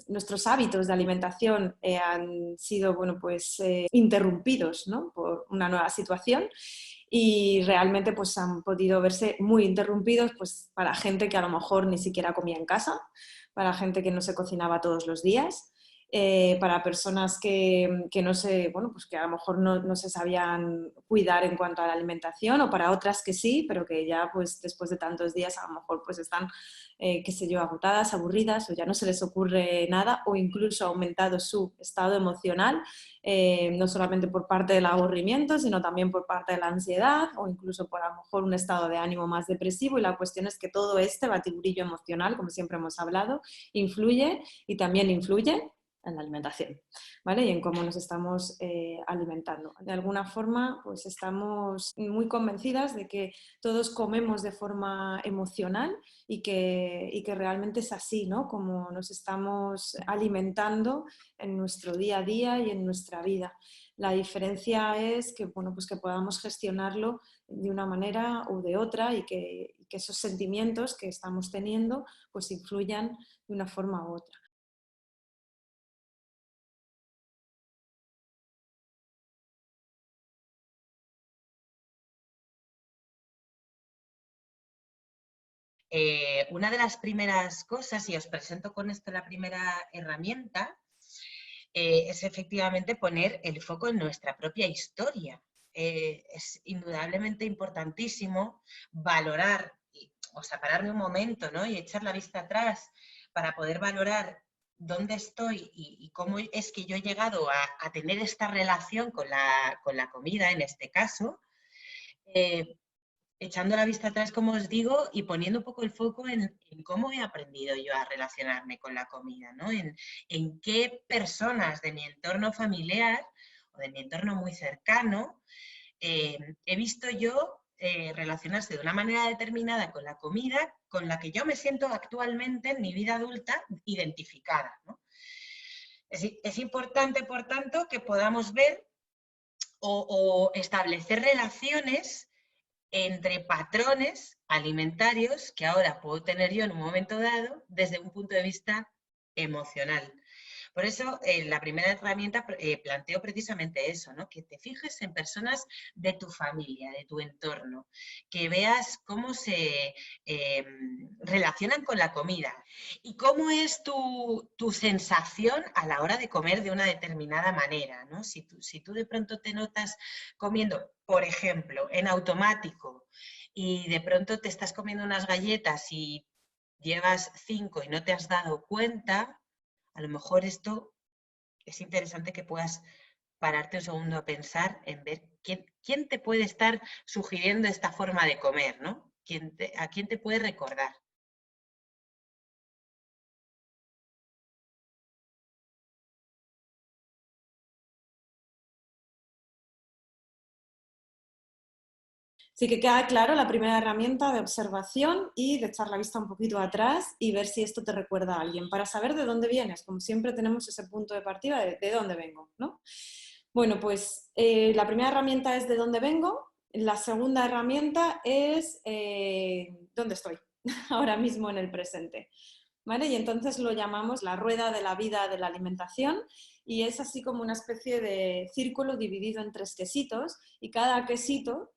nuestros hábitos de alimentación han sido, bueno, pues, interrumpidos, ¿no? Por una nueva situación y realmente pues han podido verse muy interrumpidos pues, para gente que a lo mejor ni siquiera comía en casa, para gente que no se cocinaba todos los días, para personas que no se, bueno, pues que a lo mejor no se sabían cuidar en cuanto a la alimentación, o para otras que sí, pero que ya pues después de tantos días a lo mejor pues están, qué sé yo, agotadas, aburridas, o ya no se les ocurre nada, o incluso ha aumentado su estado emocional, no solamente por parte del aburrimiento, sino también por parte de la ansiedad, o incluso por a lo mejor un estado de ánimo más depresivo. Y la cuestión es que todo este batiburrillo emocional, como siempre hemos hablado, influye y también influye en la alimentación, ¿vale? Y en cómo nos estamos alimentando. De alguna forma, pues estamos muy convencidas de que todos comemos de forma emocional y que realmente es así, ¿no? Como nos estamos alimentando en nuestro día a día y en nuestra vida. La diferencia es que, bueno, pues que podamos gestionarlo de una manera u de otra y que esos sentimientos que estamos teniendo pues influyan de una forma u otra. Una de las primeras cosas, y os presento con esto la primera herramienta, es efectivamente poner el foco en nuestra propia historia. Es indudablemente importantísimo valorar, o sea, pararme un momento, ¿no? Y echar la vista atrás para poder valorar dónde estoy y cómo es que yo he llegado a tener esta relación con la comida, en este caso, echando la vista atrás, como os digo, y poniendo un poco el foco en cómo he aprendido yo a relacionarme con la comida, ¿no? En qué personas de mi entorno familiar o de mi entorno muy cercano he visto yo relacionarse de una manera determinada con la comida con la que yo me siento actualmente en mi vida adulta identificada, ¿no? Es importante, por tanto, que podamos ver o establecer relaciones entre patrones alimentarios que ahora puedo tener yo en un momento dado desde un punto de vista emocional. Por eso, la primera herramienta planteo precisamente eso, ¿no? Que te fijes en personas de tu familia, de tu entorno, que veas cómo se relacionan con la comida y cómo es tu sensación a la hora de comer de una determinada manera, ¿no? Si tú de pronto te notas comiendo, por ejemplo, en automático y de pronto te estás comiendo unas galletas y llevas 5 y no te has dado cuenta, a lo mejor esto es interesante que puedas pararte un segundo a pensar en ver quién te puede estar sugiriendo esta forma de comer, ¿no? ¿A quién te puede recordar? Sí que queda claro la primera herramienta de observación y de echar la vista un poquito atrás y ver si esto te recuerda a alguien, para saber de dónde vienes. Como siempre tenemos ese punto de partida de dónde vengo, ¿no? Bueno, pues la primera herramienta es de dónde vengo, la segunda herramienta es dónde estoy ahora mismo en el presente. ¿Vale? Y entonces lo llamamos la rueda de la vida de la alimentación y es así como una especie de círculo dividido en 3 quesitos y cada quesito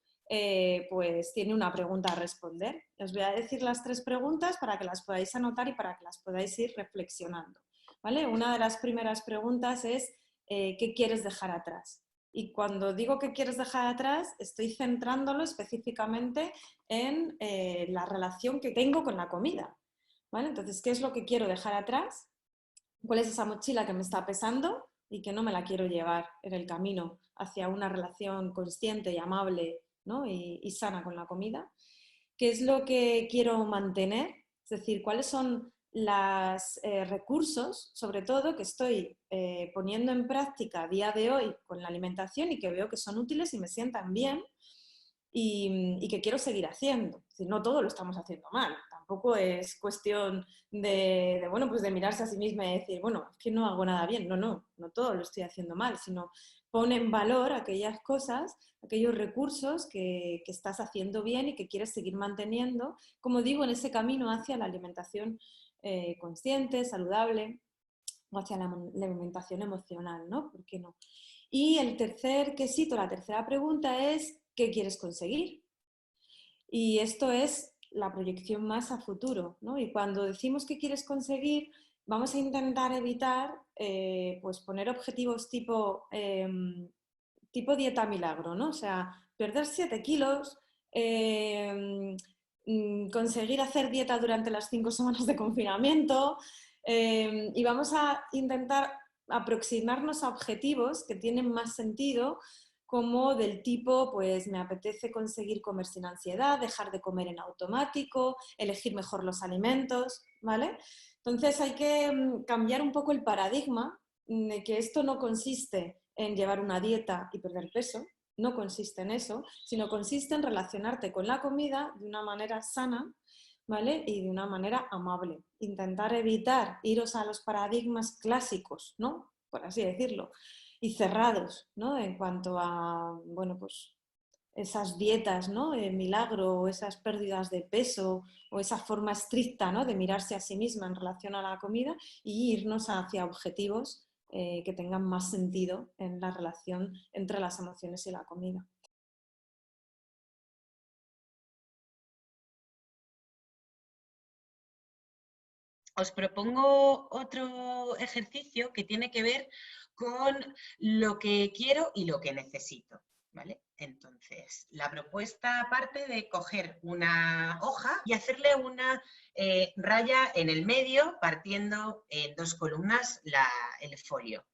pues tiene una pregunta a responder. Os voy a decir las 3 preguntas para que las podáis anotar y para que las podáis ir reflexionando. ¿Vale? Una de las primeras preguntas es ¿qué quieres dejar atrás? Y cuando digo que quieres dejar atrás, estoy centrándolo específicamente en la relación que tengo con la comida. ¿Vale? Entonces, ¿qué es lo que quiero dejar atrás? ¿Cuál es esa mochila que me está pesando y que no me la quiero llevar en el camino hacia una relación consciente y amable, ¿no? y sana con la comida? ¿Qué es lo que quiero mantener? Es decir, ¿cuáles son los recursos, sobre todo, que estoy poniendo en práctica a día de hoy con la alimentación y que veo que son útiles y me sientan bien y que quiero seguir haciendo? Si no todo lo estamos haciendo mal, tampoco es cuestión bueno, pues de mirarse a sí misma y decir, bueno, es que no hago nada bien. No todo lo estoy haciendo mal, sino pone en valor aquellas cosas, aquellos recursos que estás haciendo bien y que quieres seguir manteniendo, como digo, en ese camino hacia la alimentación consciente, saludable. o hacia la alimentación emocional, ¿no? ¿Por qué no? Y el tercer quesito, la tercera pregunta es, ¿qué quieres conseguir? Y esto es la proyección más a futuro, ¿no? Y cuando decimos qué quieres conseguir, vamos a intentar evitar pues poner objetivos tipo dieta milagro, ¿no? O sea, perder 7 kilos, conseguir hacer dieta durante las 5 semanas de confinamiento, y vamos a intentar aproximarnos a objetivos que tienen más sentido, como del tipo, pues me apetece conseguir comer sin ansiedad, dejar de comer en automático, elegir mejor los alimentos, ¿vale? Entonces hay que cambiar un poco el paradigma de que esto no consiste en llevar una dieta y perder peso, no consiste en eso, sino consiste en relacionarte con la comida de una manera sana, ¿vale? Y de una manera amable. Intentar evitar iros a los paradigmas clásicos, ¿no? Por así decirlo, y cerrados, ¿no? En cuanto a, bueno, pues esas dietas, ¿no? Milagro, o esas pérdidas de peso, o esa forma estricta, ¿no? De mirarse a sí misma en relación a la comida, y irnos hacia objetivos que tengan más sentido en la relación entre las emociones y la comida. Os propongo otro ejercicio que tiene que ver con lo que quiero y lo que necesito, ¿vale? Entonces, la propuesta parte de coger una hoja y hacerle una raya en el medio, partiendo en 2 columnas el folio.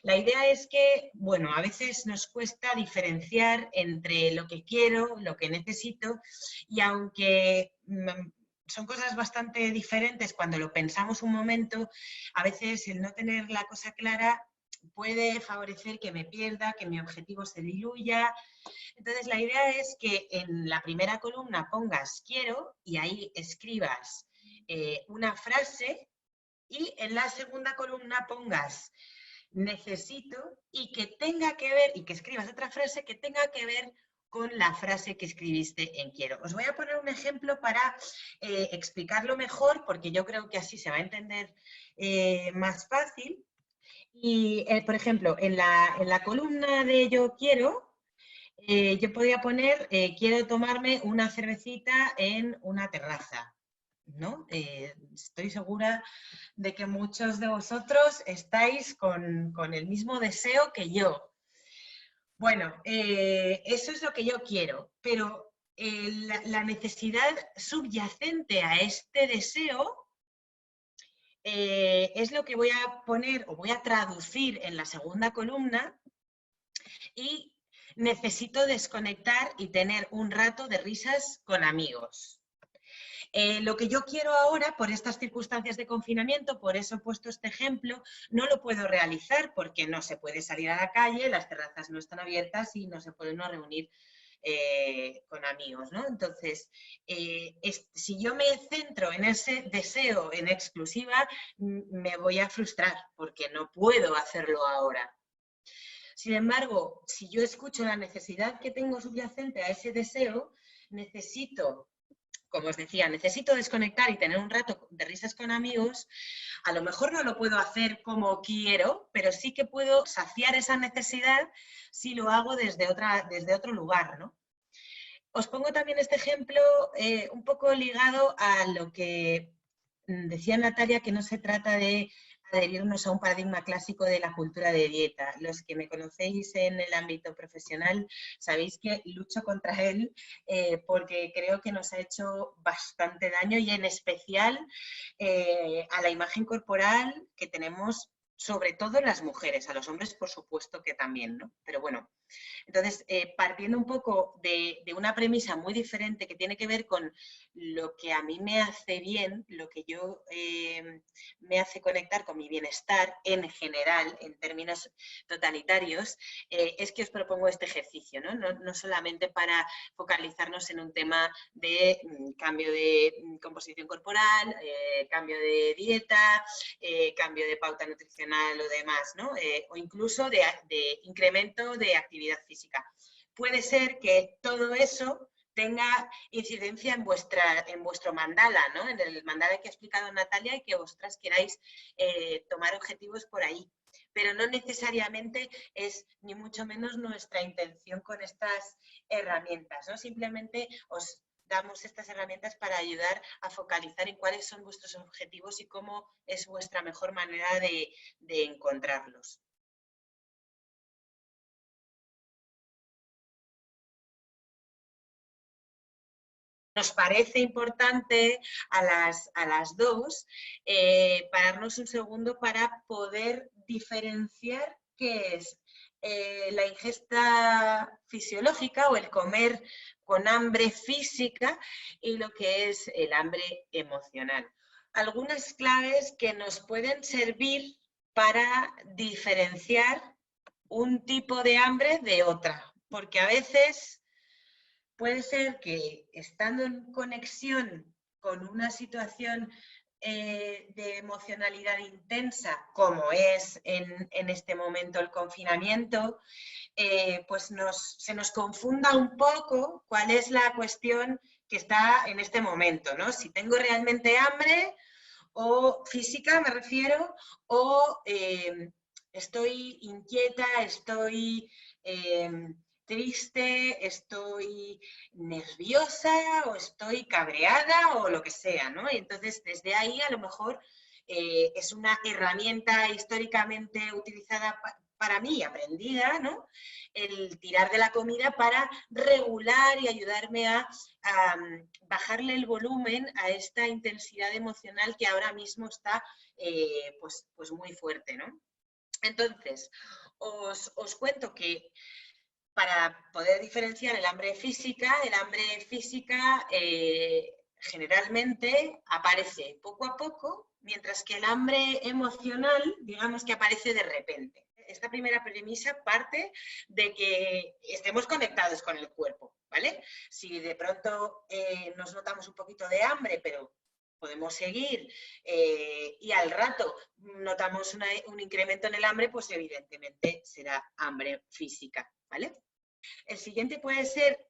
La idea es que, bueno, a veces nos cuesta diferenciar entre lo que quiero, lo que necesito, y aunque son cosas bastante diferentes cuando lo pensamos un momento, a veces el no tener la cosa clara puede favorecer que me pierda, que mi objetivo se diluya. Entonces, la idea es que en la primera columna pongas quiero y ahí escribas una frase, y en la segunda columna pongas necesito y que tenga que ver, y que escribas otra frase que tenga que ver con la frase que escribiste en quiero. Os voy a poner un ejemplo para explicarlo mejor, porque yo creo que así se va a entender más fácil. Y, por ejemplo, en la columna de yo quiero, yo podría poner quiero tomarme una cervecita en una terraza, ¿no? Estoy segura de que muchos de vosotros estáis con el mismo deseo que yo. Bueno, eso es lo que yo quiero, pero la necesidad subyacente a este deseo es lo que voy a poner o voy a traducir en la segunda columna, y necesito desconectar y tener un rato de risas con amigos. Lo que yo quiero ahora, por estas circunstancias de confinamiento, por eso he puesto este ejemplo, no lo puedo realizar porque no se puede salir a la calle, las terrazas no están abiertas y no se puede uno reunir con amigos, ¿no? Entonces, si yo me centro en ese deseo en exclusiva, me voy a frustrar porque no puedo hacerlo ahora. Sin embargo, si yo escucho la necesidad que tengo subyacente a ese deseo, necesito, como os decía, necesito desconectar y tener un rato de risas con amigos. A lo mejor no lo puedo hacer como quiero, pero sí que puedo saciar esa necesidad si lo hago desde otro lugar, ¿no? Os pongo también este ejemplo un poco ligado a lo que decía Natalia, que no se trata de adherirnos a un paradigma clásico de la cultura de dieta. Los que me conocéis en el ámbito profesional sabéis que lucho contra él porque creo que nos ha hecho bastante daño, y en especial a la imagen corporal que tenemos, sobre todo las mujeres, a los hombres por supuesto que también, ¿no? Pero bueno, entonces, partiendo un poco de una premisa muy diferente que tiene que ver con lo que a mí me hace bien, lo que yo me hace conectar con mi bienestar en general, en términos totalitarios, es que os propongo este ejercicio, ¿no? No solamente para focalizarnos en un tema de cambio de composición corporal, cambio de dieta, cambio de pauta nutricional o demás, ¿no? O incluso de incremento de actividad física. Puede ser que todo eso tenga incidencia en vuestro mandala, ¿no? En el mandala que ha explicado Natalia y que vosotras queráis tomar objetivos por ahí. Pero no necesariamente es ni mucho menos nuestra intención con estas herramientas, ¿no? Simplemente os damos estas herramientas para ayudar a focalizar en cuáles son vuestros objetivos y cómo es vuestra mejor manera de encontrarlos. Nos parece importante a las dos pararnos un segundo para poder diferenciar qué es la ingesta fisiológica o el comer con hambre física y lo que es el hambre emocional. Algunas claves que nos pueden servir para diferenciar un tipo de hambre de otra, porque a veces puede ser que estando en conexión con una situación de emocionalidad intensa, como es en este momento el confinamiento, pues se nos confunda un poco cuál es la cuestión que está en este momento, ¿no? Si tengo realmente hambre, o física me refiero, o estoy inquieta, estoy triste, estoy nerviosa o estoy cabreada o lo que sea, ¿no? Y entonces desde ahí a lo mejor es una herramienta históricamente utilizada para mí, aprendida, ¿no? El tirar de la comida para regular y ayudarme a bajarle el volumen a esta intensidad emocional que ahora mismo está pues muy fuerte, ¿no? Entonces, os cuento que para poder diferenciar el hambre física generalmente aparece poco a poco, mientras que el hambre emocional, digamos que aparece de repente. Esta primera premisa parte de que estemos conectados con el cuerpo, ¿vale? Si de pronto nos notamos un poquito de hambre, pero podemos seguir y al rato notamos un incremento en el hambre, pues evidentemente será hambre física, ¿vale? El siguiente puede ser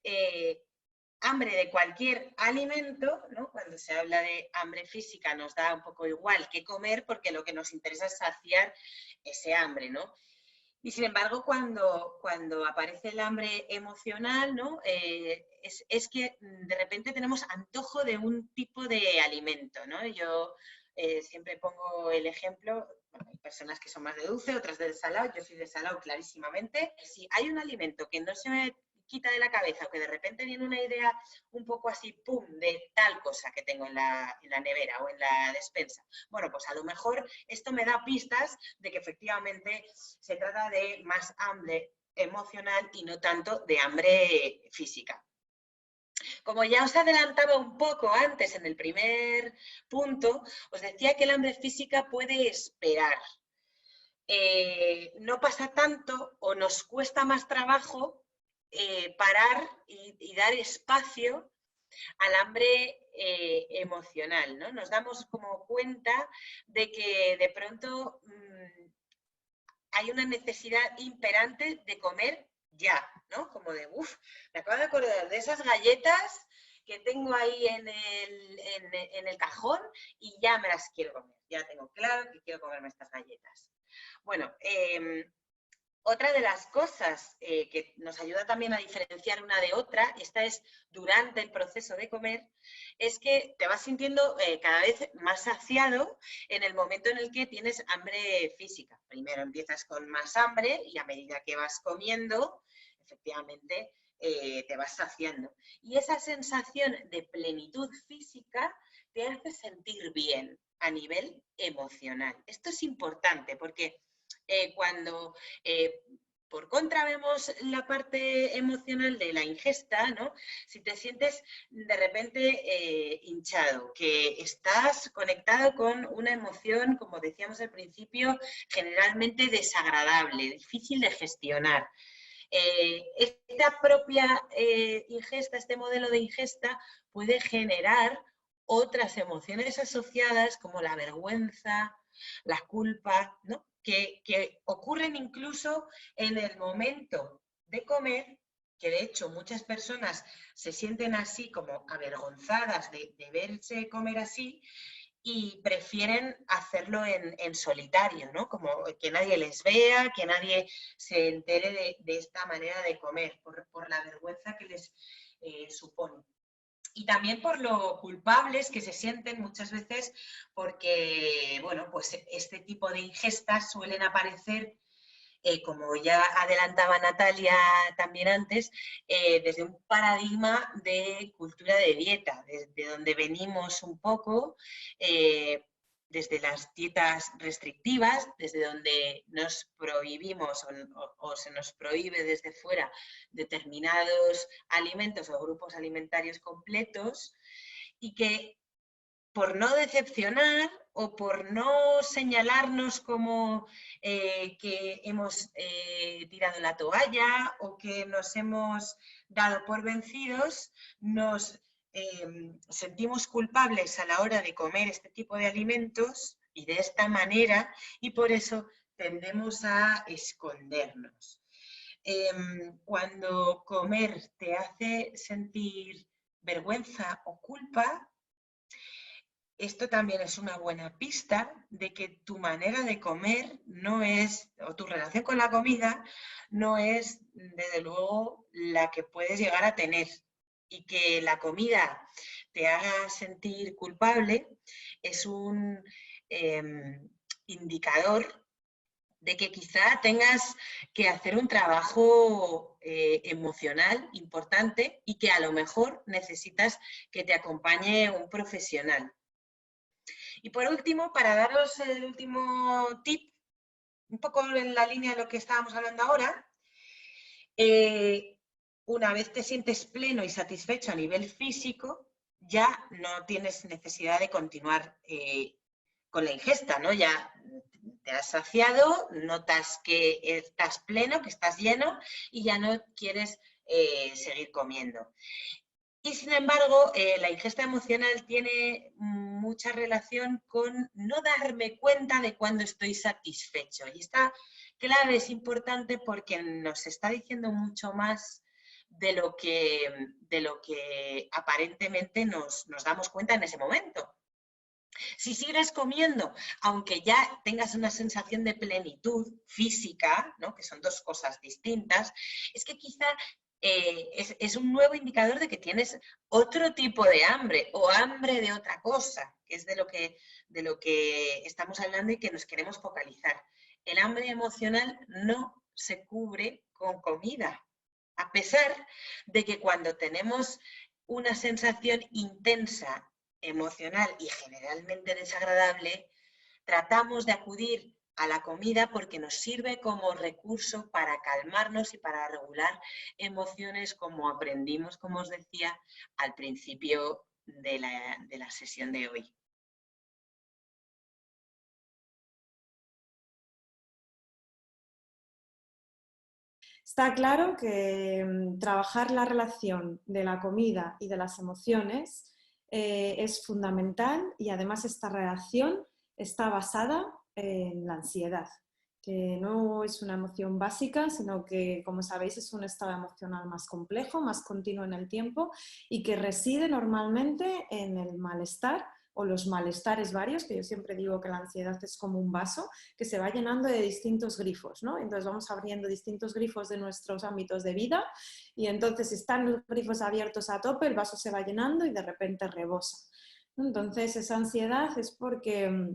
hambre de cualquier alimento, ¿no? Cuando se habla de hambre física nos da un poco igual qué comer porque lo que nos interesa es saciar ese hambre, ¿no? Y sin embargo, cuando aparece el hambre emocional, ¿no? Es que de repente tenemos antojo de un tipo de alimento, ¿no? Yo siempre pongo el ejemplo, bueno, hay personas que son más de dulce, otras de salado, yo soy de salado clarísimamente. Si hay un alimento que no se me quita de la cabeza o que de repente viene una idea un poco así, pum, de tal cosa que tengo en la nevera o en la despensa, bueno, pues a lo mejor esto me da pistas de que efectivamente se trata de más hambre emocional y no tanto de hambre física. Como ya os adelantaba un poco antes en el primer punto, os decía que el hambre física puede esperar. No pasa tanto o nos cuesta más trabajo parar y dar espacio al hambre emocional, ¿no? Nos damos como cuenta de que de pronto hay una necesidad imperante de comer ya, ¿no? Como de, uff, me acabo de acordar de esas galletas que tengo ahí en el cajón y ya me las quiero comer. Ya tengo claro que quiero comerme estas galletas. Bueno, otra de las cosas que nos ayuda también a diferenciar una de otra, esta es durante el proceso de comer, es que te vas sintiendo cada vez más saciado en el momento en el que tienes hambre física. Primero empiezas con más hambre y a medida que vas comiendo, efectivamente te vas saciando. Y esa sensación de plenitud física te hace sentir bien a nivel emocional. Esto es importante porque cuando por contra vemos la parte emocional de la ingesta, ¿no? Si te sientes de repente hinchado, que estás conectado con una emoción, como decíamos al principio, generalmente desagradable, difícil de gestionar. Esta propia ingesta, este modelo de ingesta puede generar otras emociones asociadas como la vergüenza, la culpa, ¿no? que ocurren incluso en el momento de comer que de hecho muchas personas se sienten así como avergonzadas de verse comer así y prefieren hacerlo en solitario, ¿no? Como que nadie les vea, que nadie se entere de esta manera de comer, por la vergüenza que les supone. Y también por lo culpables que se sienten muchas veces porque, bueno, pues este tipo de ingestas suelen aparecer, como ya adelantaba Natalia también antes, desde un paradigma de cultura de dieta, desde donde venimos un poco, desde las dietas restrictivas, desde donde nos prohibimos o se nos prohíbe desde fuera determinados alimentos o grupos alimentarios completos, y que por no decepcionar o por no señalarnos como que hemos tirado la toalla o que nos hemos dado por vencidos, nos sentimos culpables a la hora de comer este tipo de alimentos y de esta manera, y por eso tendemos a escondernos. Cuando comer te hace sentir vergüenza o culpa, esto también es una buena pista de que tu manera de comer no es, o tu relación con la comida, no es, desde luego, la que puedes llegar a tener. Y que la comida te haga sentir culpable es un indicador de que quizá tengas que hacer un trabajo emocional importante y que a lo mejor necesitas que te acompañe un profesional. Y por último, para daros el último tip, un poco en la línea de lo que estábamos hablando ahora, una vez te sientes pleno y satisfecho a nivel físico, ya no tienes necesidad de continuar con la ingesta, ¿no? Ya te has saciado, notas que estás pleno, que estás lleno y ya no quieres seguir comiendo. Y sin embargo, la ingesta emocional tiene mucha relación con no darme cuenta de cuando estoy satisfecho. Y esta clave es importante porque nos está diciendo mucho más de lo que aparentemente nos damos cuenta en ese momento. Si sigues comiendo, aunque ya tengas una sensación de plenitud física, ¿no? Que son dos cosas distintas, es que quizá es un nuevo indicador de que tienes otro tipo de hambre o hambre de otra cosa, que es de lo que estamos hablando y que nos queremos focalizar. El hambre emocional no se cubre con comida, a pesar de que cuando tenemos una sensación intensa, emocional y generalmente desagradable, tratamos de acudir a la comida porque nos sirve como recurso para calmarnos y para regular emociones, como aprendimos, como os decía, al principio de la sesión de hoy. Está claro que trabajar la relación de la comida y de las emociones es fundamental, y además esta relación está basada en la ansiedad, que no es una emoción básica, sino que, como sabéis, es un estado emocional más complejo, más continuo en el tiempo y que reside normalmente en el malestar o los malestares varios, que yo siempre digo que la ansiedad es como un vaso que se va llenando de distintos grifos, ¿no? Entonces vamos abriendo distintos grifos de nuestros ámbitos de vida y entonces si están los grifos abiertos a tope, el vaso se va llenando y de repente rebosa. Entonces esa ansiedad es porque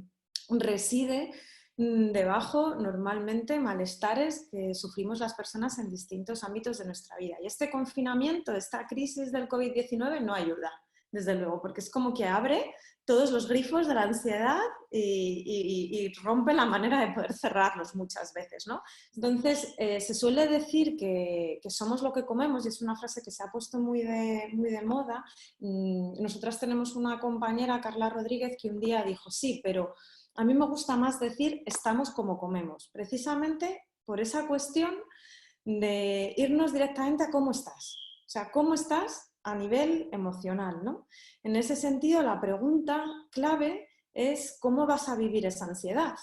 reside debajo normalmente malestares que sufrimos las personas en distintos ámbitos de nuestra vida. Y este confinamiento, esta crisis del COVID-19 no ayuda, desde luego, porque es como que abre todos los grifos de la ansiedad y rompe la manera de poder cerrarlos muchas veces, ¿no? Entonces, se suele decir que somos lo que comemos, y es una frase que se ha puesto muy de moda. Nosotras tenemos una compañera, Carla Rodríguez, que un día dijo, sí, pero a mí me gusta más decir estamos como comemos, precisamente por esa cuestión de irnos directamente a cómo estás. O sea, ¿cómo estás a nivel emocional, ¿no? En ese sentido, la pregunta clave es cómo vas a vivir esa ansiedad.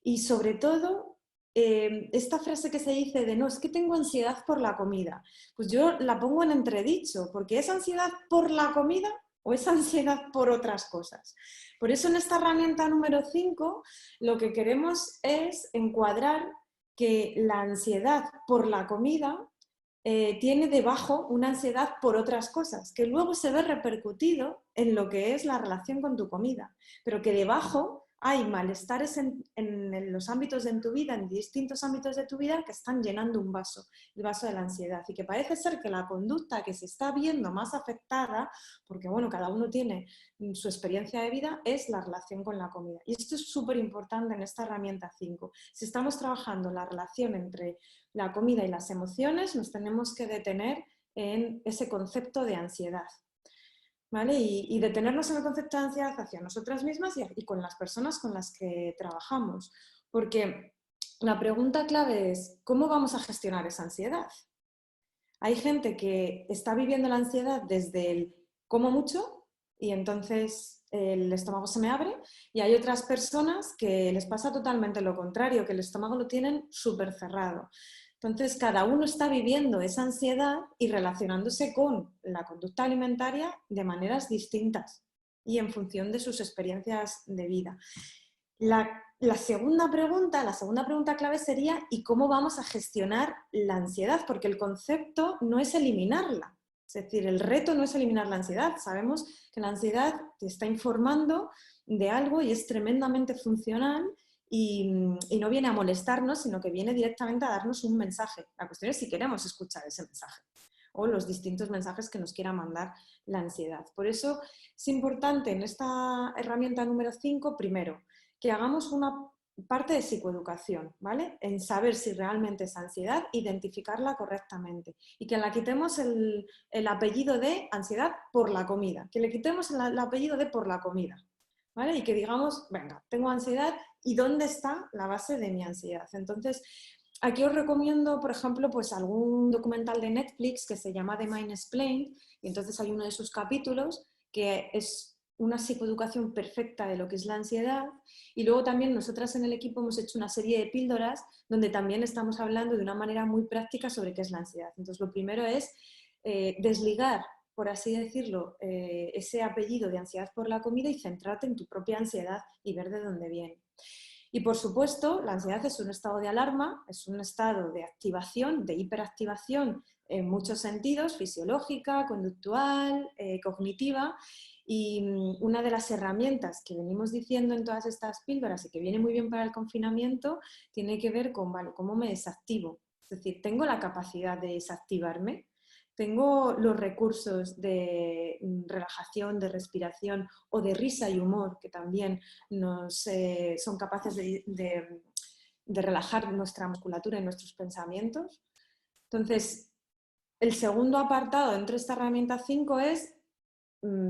Y sobre todo, esta frase que se dice de no, es que tengo ansiedad por la comida, pues yo la pongo en entredicho, porque ¿es ansiedad por la comida o es ansiedad por otras cosas? Por eso en esta herramienta número 5 lo que queremos es encuadrar que la ansiedad por la comida tiene debajo una ansiedad por otras cosas, que luego se ve repercutido en lo que es la relación con tu comida, pero que debajo hay malestares en los ámbitos de tu vida, en distintos ámbitos de tu vida, que están llenando un vaso, el vaso de la ansiedad. Y que parece ser que la conducta que se está viendo más afectada, porque bueno, cada uno tiene su experiencia de vida, es la relación con la comida. Y esto es súper importante en esta herramienta 5. Si estamos trabajando la relación entre la comida y las emociones, nos tenemos que detener en ese concepto de ansiedad. ¿Vale? Y detenernos en el concepto de ansiedad hacia nosotras mismas y con las personas con las que trabajamos. Porque la pregunta clave es, ¿cómo vamos a gestionar esa ansiedad? Hay gente que está viviendo la ansiedad desde el como mucho y entonces el estómago se me abre, y hay otras personas que les pasa totalmente lo contrario, que el estómago lo tienen súper cerrado. Entonces, cada uno está viviendo esa ansiedad y relacionándose con la conducta alimentaria de maneras distintas y en función de sus experiencias de vida. La segunda pregunta clave sería ¿y cómo vamos a gestionar la ansiedad? Porque el concepto no es eliminarla. Es decir, el reto no es eliminar la ansiedad. Sabemos que la ansiedad te está informando de algo y es tremendamente funcional y no viene a molestarnos, sino que viene directamente a darnos un mensaje. La cuestión es si queremos escuchar ese mensaje o los distintos mensajes que nos quiera mandar la ansiedad. Por eso es importante en esta herramienta número 5, primero, que hagamos una parte de psicoeducación, ¿vale? En saber si realmente es ansiedad, identificarla correctamente y que le quitemos el apellido de ansiedad por la comida, que le quitemos el apellido de por la comida, ¿vale? Y que digamos, venga, tengo ansiedad y ¿dónde está la base de mi ansiedad? Entonces, aquí os recomiendo, por ejemplo, pues algún documental de Netflix que se llama The Mind Explained, y entonces hay uno de sus capítulos que es una psicoeducación perfecta de lo que es la ansiedad, y luego también nosotras en el equipo hemos hecho una serie de píldoras donde también estamos hablando de una manera muy práctica sobre qué es la ansiedad. Entonces lo primero es desligar, por así decirlo, ese apellido de ansiedad por la comida y centrarte en tu propia ansiedad y ver de dónde viene. Y por supuesto, la ansiedad es un estado de alarma, es un estado de activación, de hiperactivación en muchos sentidos, fisiológica, conductual, cognitiva. Y una de las herramientas que venimos diciendo en todas estas píldoras y que viene muy bien para el confinamiento tiene que ver con, vale, ¿cómo me desactivo? Es decir, ¿tengo la capacidad de desactivarme? ¿Tengo los recursos de relajación, de respiración o de risa y humor que también son capaces de relajar nuestra musculatura y nuestros pensamientos? Entonces, el segundo apartado dentro de esta herramienta 5 es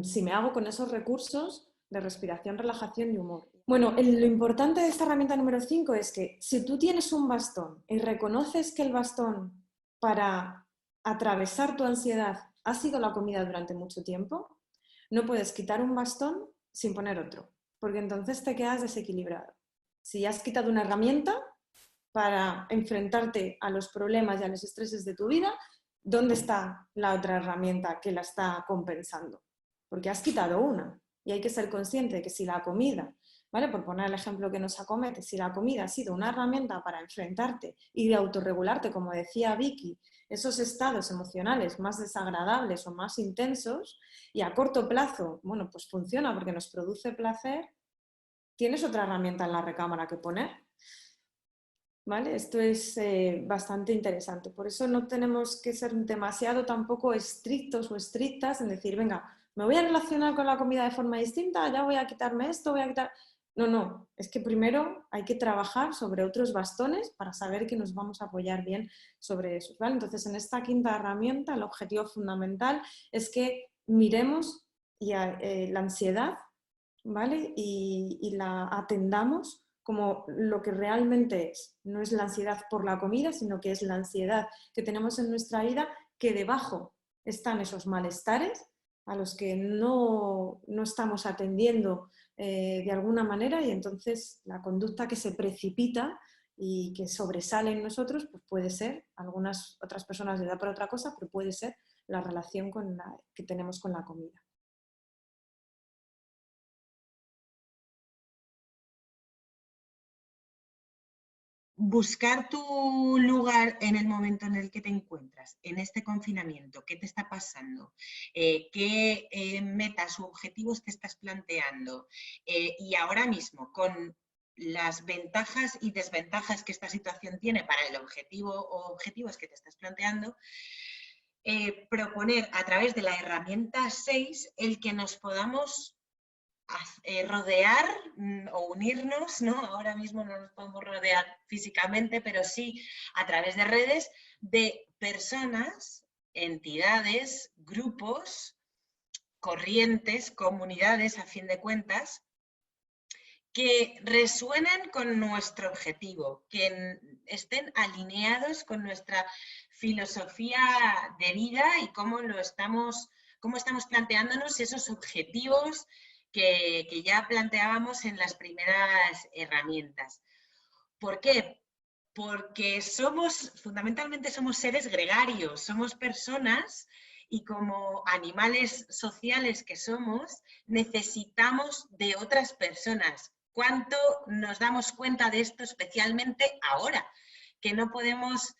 si me hago con esos recursos de respiración, relajación y humor. Bueno, lo importante de esta herramienta número 5 es que si tú tienes un bastón y reconoces que el bastón para atravesar tu ansiedad ha sido la comida durante mucho tiempo, no puedes quitar un bastón sin poner otro, porque entonces te quedas desequilibrado. Si has quitado una herramienta para enfrentarte a los problemas y a los estreses de tu vida, ¿dónde está la otra herramienta que la está compensando? Porque has quitado una y hay que ser consciente de que si la comida, ¿vale? Por poner el ejemplo que nos acomete, si la comida ha sido una herramienta para enfrentarte y de autorregularte, como decía Vicky, esos estados emocionales más desagradables o más intensos y a corto plazo, bueno, pues funciona porque nos produce placer, tienes otra herramienta en la recámara que poner. ¿Vale? Esto es bastante interesante. Por eso no tenemos que ser demasiado tampoco estrictos o estrictas en decir, venga, me voy a relacionar con la comida de forma distinta, ya voy a quitarme esto, voy a quitar... No, es que primero hay que trabajar sobre otros bastones para saber que nos vamos a apoyar bien sobre esos, ¿vale? Entonces, en esta quinta herramienta, el objetivo fundamental es que miremos la ansiedad, ¿vale? Y la atendamos como lo que realmente es. No es la ansiedad por la comida, sino que es la ansiedad que tenemos en nuestra vida, que debajo están esos malestares a los que no estamos atendiendo de alguna manera, y entonces la conducta que se precipita y que sobresale en nosotros, pues puede ser, algunas otras personas le da por otra cosa, pero puede ser la relación que tenemos con la comida. Buscar tu lugar en el momento en el que te encuentras, en este confinamiento, ¿qué te está pasando? ¿Qué metas u objetivos te estás planteando? Y ahora mismo, con las ventajas y desventajas que esta situación tiene para el objetivo o objetivos que te estás planteando, proponer a través de la herramienta 6 el que nos podamos rodear o unirnos, ¿no? Ahora mismo no nos podemos rodear físicamente, pero sí a través de redes de personas, entidades, grupos, corrientes, comunidades, a fin de cuentas, que resuenen con nuestro objetivo, que estén alineados con nuestra filosofía de vida y cómo estamos planteándonos esos objetivos que ya planteábamos en las primeras herramientas. ¿Por qué? Porque fundamentalmente somos seres gregarios, somos personas y como animales sociales que somos, necesitamos de otras personas. ¿Cuánto nos damos cuenta de esto especialmente ahora? Que no podemos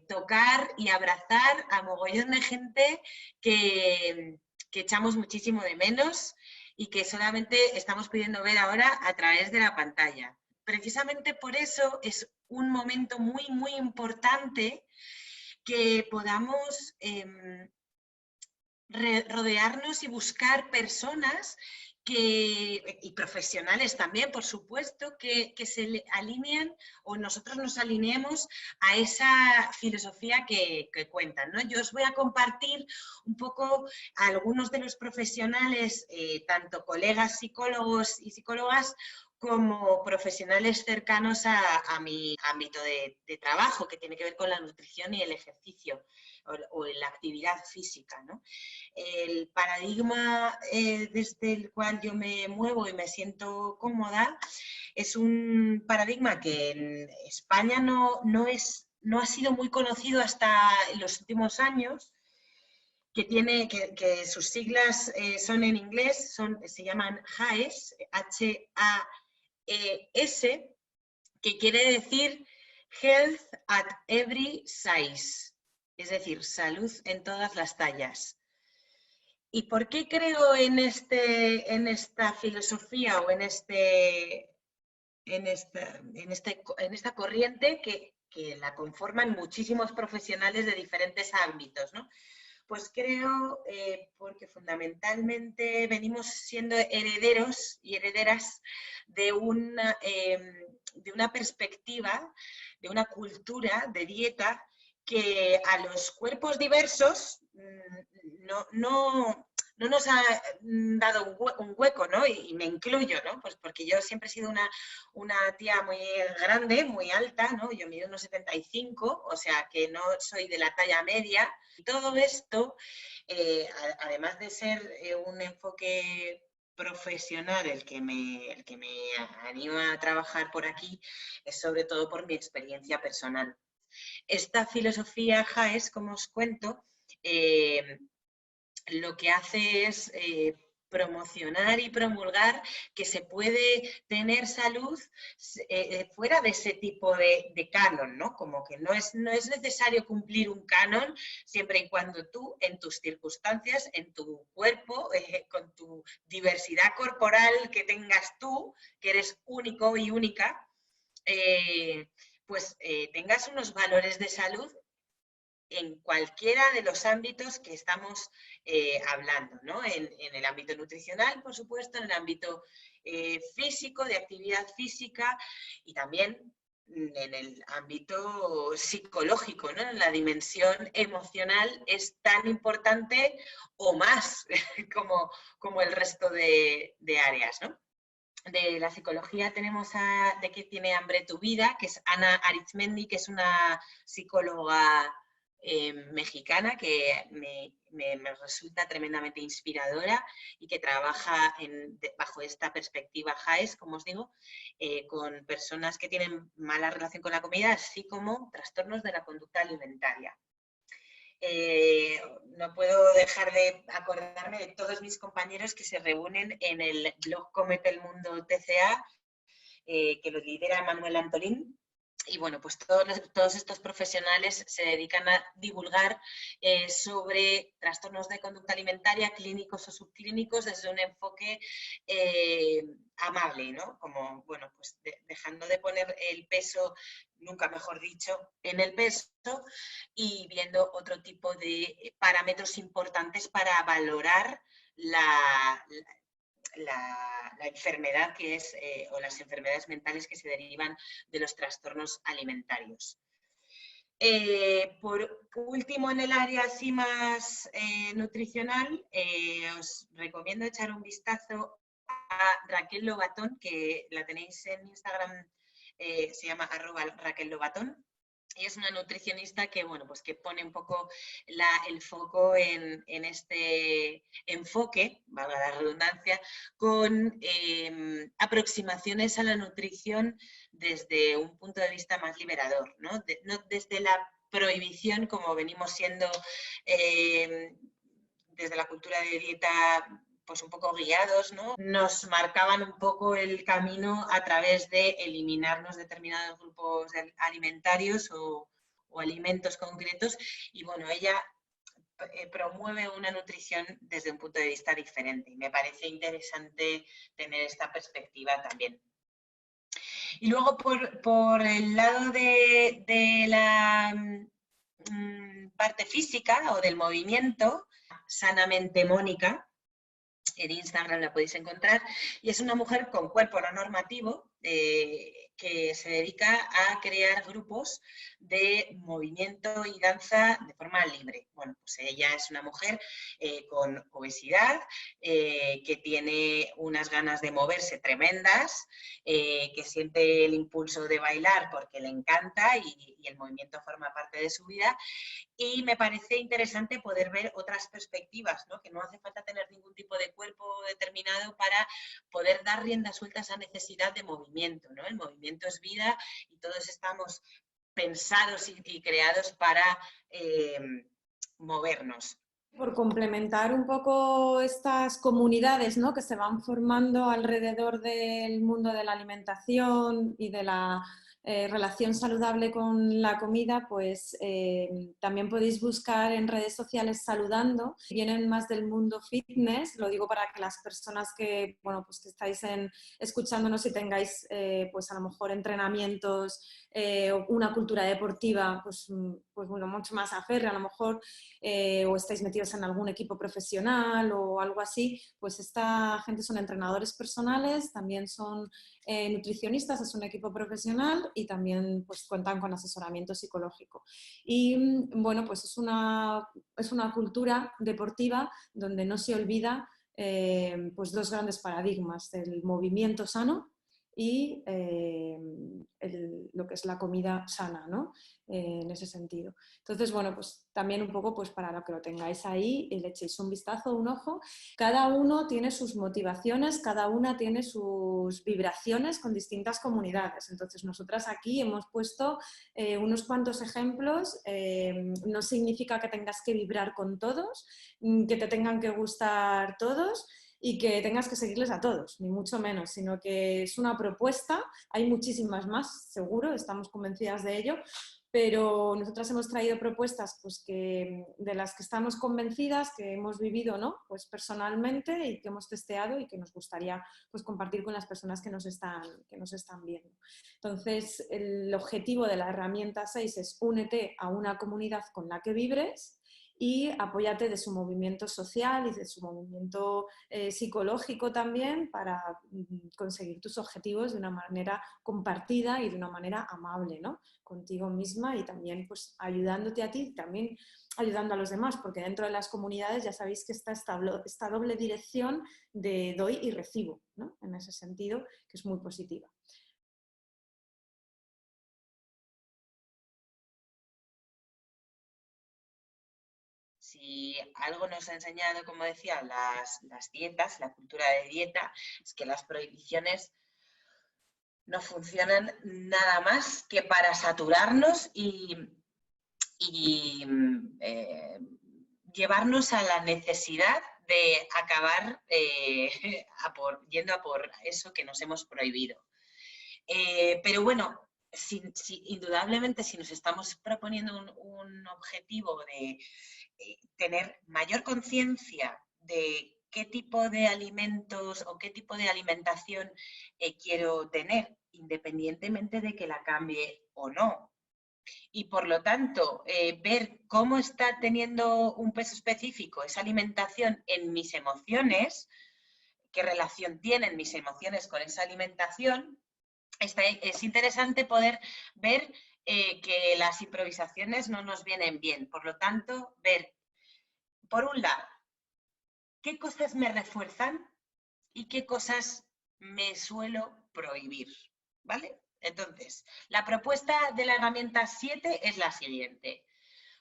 tocar y abrazar a mogollón de gente que echamos muchísimo de menos y que solamente estamos pudiendo ver ahora a través de la pantalla. Precisamente por eso es un momento muy, muy importante que podamos rodearnos y buscar personas y profesionales también, por supuesto, que se alineen o nosotros nos alineemos a esa filosofía que cuentan, ¿no? Yo os voy a compartir un poco a algunos de los profesionales, tanto colegas psicólogos y psicólogas, como profesionales cercanos a mi ámbito de trabajo, que tiene que ver con la nutrición y el ejercicio o la actividad física, ¿no? El paradigma desde el cual yo me muevo y me siento cómoda es un paradigma que en España no ha sido muy conocido hasta en los últimos años, que sus siglas son en inglés, se llaman HAES, H-A-E-S, que quiere decir Health at Every Size, es decir, salud en todas las tallas. ¿Y por qué creo en esta filosofía o en esta corriente que la conforman muchísimos profesionales de diferentes ámbitos, ¿no? Pues creo porque fundamentalmente venimos siendo herederos y herederas de una perspectiva, de una cultura de dieta que a los cuerpos diversos no nos ha dado un hueco, ¿no? Y me incluyo, ¿no? Pues porque yo siempre he sido una tía muy grande, muy alta, ¿no? Yo mido unos 75, o sea que no soy de la talla media. Y todo esto, además de ser un enfoque profesional el que me anima a trabajar por aquí, es sobre todo por mi experiencia personal. Esta filosofía HAES, como os cuento, lo que hace es promocionar y promulgar que se puede tener salud fuera de ese tipo de canon, ¿no? Como que no es necesario cumplir un canon siempre y cuando tú, en tus circunstancias, en tu cuerpo, con tu diversidad corporal que tengas tú, que eres único y única, tengas unos valores de salud en cualquiera de los ámbitos que estamos hablando, ¿no? En el ámbito nutricional, por supuesto, en el ámbito físico, de actividad física y también en el ámbito psicológico, ¿no? En la dimensión emocional es tan importante o más como el resto de áreas, ¿no? De la psicología tenemos de qué tiene hambre tu vida, que es Ana Arizmendi, que es una psicóloga mexicana que me resulta tremendamente inspiradora y que trabaja bajo esta perspectiva JAES, como os digo, con personas que tienen mala relación con la comida, así como trastornos de la conducta alimentaria. No puedo dejar de acordarme de todos mis compañeros que se reúnen en el blog Cómete el Mundo TCA, que lo lidera Manuel Antolín. Y bueno, pues todos estos profesionales se dedican a divulgar sobre trastornos de conducta alimentaria, clínicos o subclínicos, desde un enfoque amable, ¿no? Como, bueno, pues dejando de poner el peso, nunca mejor dicho, en el peso y viendo otro tipo de parámetros importantes para valorar la enfermedad que es, o las enfermedades mentales que se derivan de los trastornos alimentarios. Por último, en el área así más nutricional, os recomiendo echar un vistazo a Raquel Lobatón, que la tenéis en Instagram, se llama @RaquelLobatón. Y es una nutricionista que, bueno, pues que pone un poco el foco en este enfoque, valga la redundancia, con aproximaciones a la nutrición desde un punto de vista más liberador, ¿no? No desde la prohibición, como venimos siendo desde la cultura de dieta, pues un poco guiados, ¿no? Nos marcaban un poco el camino a través de eliminarnos determinados grupos alimentarios o alimentos concretos y bueno, ella promueve una nutrición desde un punto de vista diferente y me parece interesante tener esta perspectiva también. Y luego por el lado de la parte física o del movimiento, Sanamente Mónica, en Instagram la podéis encontrar, y es una mujer con cuerpo no normativo que se dedica a crear grupos de movimiento y danza de forma libre. Bueno, pues ella es una mujer con obesidad, que tiene unas ganas de moverse tremendas, que siente el impulso de bailar porque le encanta y el movimiento forma parte de su vida. Y me parece interesante poder ver otras perspectivas, ¿no? Que no hace falta tener ningún tipo de cuerpo determinado para poder dar rienda suelta a esa necesidad de movimiento, ¿no? El movimiento es vida y todos estamos pensados y creados para movernos. Por complementar un poco estas comunidades, ¿no?, que se van formando alrededor del mundo de la alimentación y de la relación saludable con la comida, pues también podéis buscar en redes sociales Saludando. Vienen más del mundo fitness, lo digo para que las personas que, bueno, pues que estáis escuchándonos y tengáis pues a lo mejor entrenamientos, una cultura deportiva pues bueno, mucho más aférrea, a lo mejor, o estáis metidos en algún equipo profesional o algo así, pues esta gente son entrenadores personales, también son nutricionistas, es un equipo profesional y también pues cuentan con asesoramiento psicológico. Y bueno, pues es una cultura deportiva donde no se olvida pues dos grandes paradigmas, el movimiento sano y lo que es la comida sana, ¿no? En ese sentido. Entonces, bueno, pues también un poco pues para lo que lo tengáis ahí y le echéis un vistazo, un ojo. Cada uno tiene sus motivaciones, cada una tiene sus vibraciones con distintas comunidades. Entonces, nosotras aquí hemos puesto unos cuantos ejemplos. No significa que tengas que vibrar con todos, que te tengan que gustar todos y que tengas que seguirles a todos, ni mucho menos, sino que es una propuesta. Hay muchísimas más, seguro, estamos convencidas de ello, pero nosotras hemos traído propuestas pues, de las que estamos convencidas, que hemos vivido, ¿no?, pues personalmente y que hemos testeado y que nos gustaría pues, compartir con las personas que nos están viendo. Entonces, el objetivo de la herramienta 6 es únete a una comunidad con la que vibres y apóyate de su movimiento social y de su movimiento psicológico también para conseguir tus objetivos de una manera compartida y de una manera amable, ¿no?, contigo misma y también pues ayudándote a ti y también ayudando a los demás, porque dentro de las comunidades ya sabéis que está esta doble dirección de doy y recibo, ¿no?, en ese sentido, que es muy positiva. si algo nos ha enseñado, como decía, las dietas, la cultura de dieta, es que las prohibiciones no funcionan nada más que para saturarnos y llevarnos a la necesidad de acabar yendo a por eso que nos hemos prohibido. Pero bueno, indudablemente si nos estamos proponiendo un objetivo de tener mayor conciencia de qué tipo de alimentos o qué tipo de alimentación quiero tener, independientemente de que la cambie o no. Y por lo tanto, ver cómo está teniendo un peso específico esa alimentación en mis emociones, qué relación tienen mis emociones con esa alimentación, es interesante poder ver que las improvisaciones no nos vienen bien. Por lo tanto, ver, por un lado, qué cosas me refuerzan y qué cosas me suelo prohibir, ¿vale? Entonces, la propuesta de la herramienta 7 es la siguiente.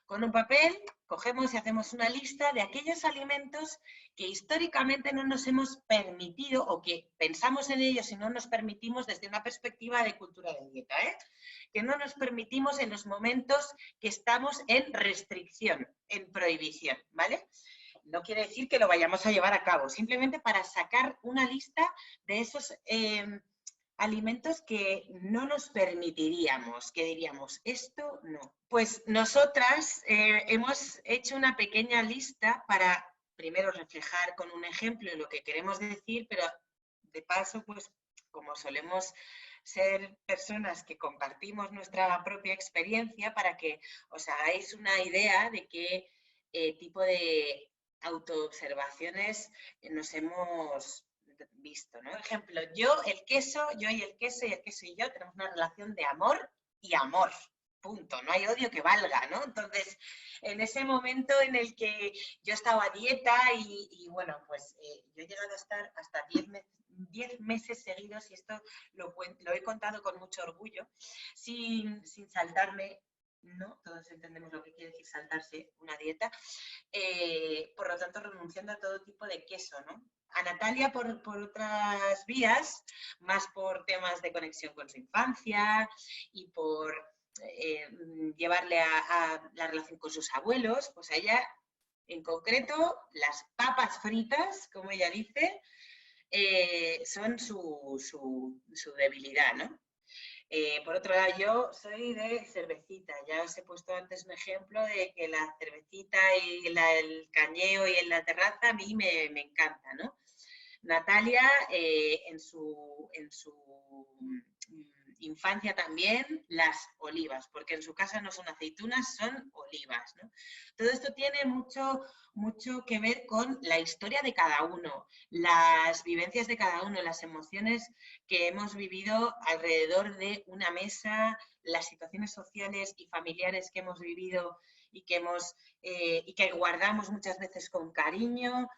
Con un papel cogemos y hacemos una lista de aquellos alimentos que históricamente no nos hemos permitido o que pensamos en ellos y no nos permitimos desde una perspectiva de cultura de dieta, que no nos permitimos en los momentos que estamos en restricción, en prohibición, ¿vale? No quiere decir que lo vayamos a llevar a cabo, simplemente para sacar una lista de esos alimentos que no nos permitiríamos, que diríamos, esto no. Pues nosotras hemos hecho una pequeña lista para, primero, reflejar con un ejemplo lo que queremos decir, pero de paso, pues como solemos ser personas que compartimos nuestra propia experiencia, para que os hagáis una idea de qué tipo de autoobservaciones nos hemos visto, ¿no? Por ejemplo, yo y el queso y yo tenemos una relación de amor y amor, punto, no hay odio que valga, ¿no? Entonces, en ese momento en el que yo estaba a dieta y bueno, pues yo he llegado a estar hasta 10 meses seguidos, y esto lo he contado con mucho orgullo, sin saltarme, ¿no? Todos entendemos lo que quiere decir saltarse una dieta, por lo tanto renunciando a todo tipo de queso, ¿no? A Natalia por otras vías, más por temas de conexión con su infancia y por llevarle a la relación con sus abuelos, pues a ella en concreto las papas fritas, como ella dice, son su debilidad, ¿no? Por otro lado, yo soy de cervecita. Ya os he puesto antes un ejemplo de que la cervecita y el cañeo y en la terraza a mí me encanta, ¿no? Natalia, en su infancia también, las olivas, porque en su casa no son aceitunas, son olivas, ¿no? Todo esto tiene mucho que ver con la historia de cada uno, las vivencias de cada uno, las emociones que hemos vivido alrededor de una mesa, las situaciones sociales y familiares que hemos vivido y que guardamos muchas veces con cariño.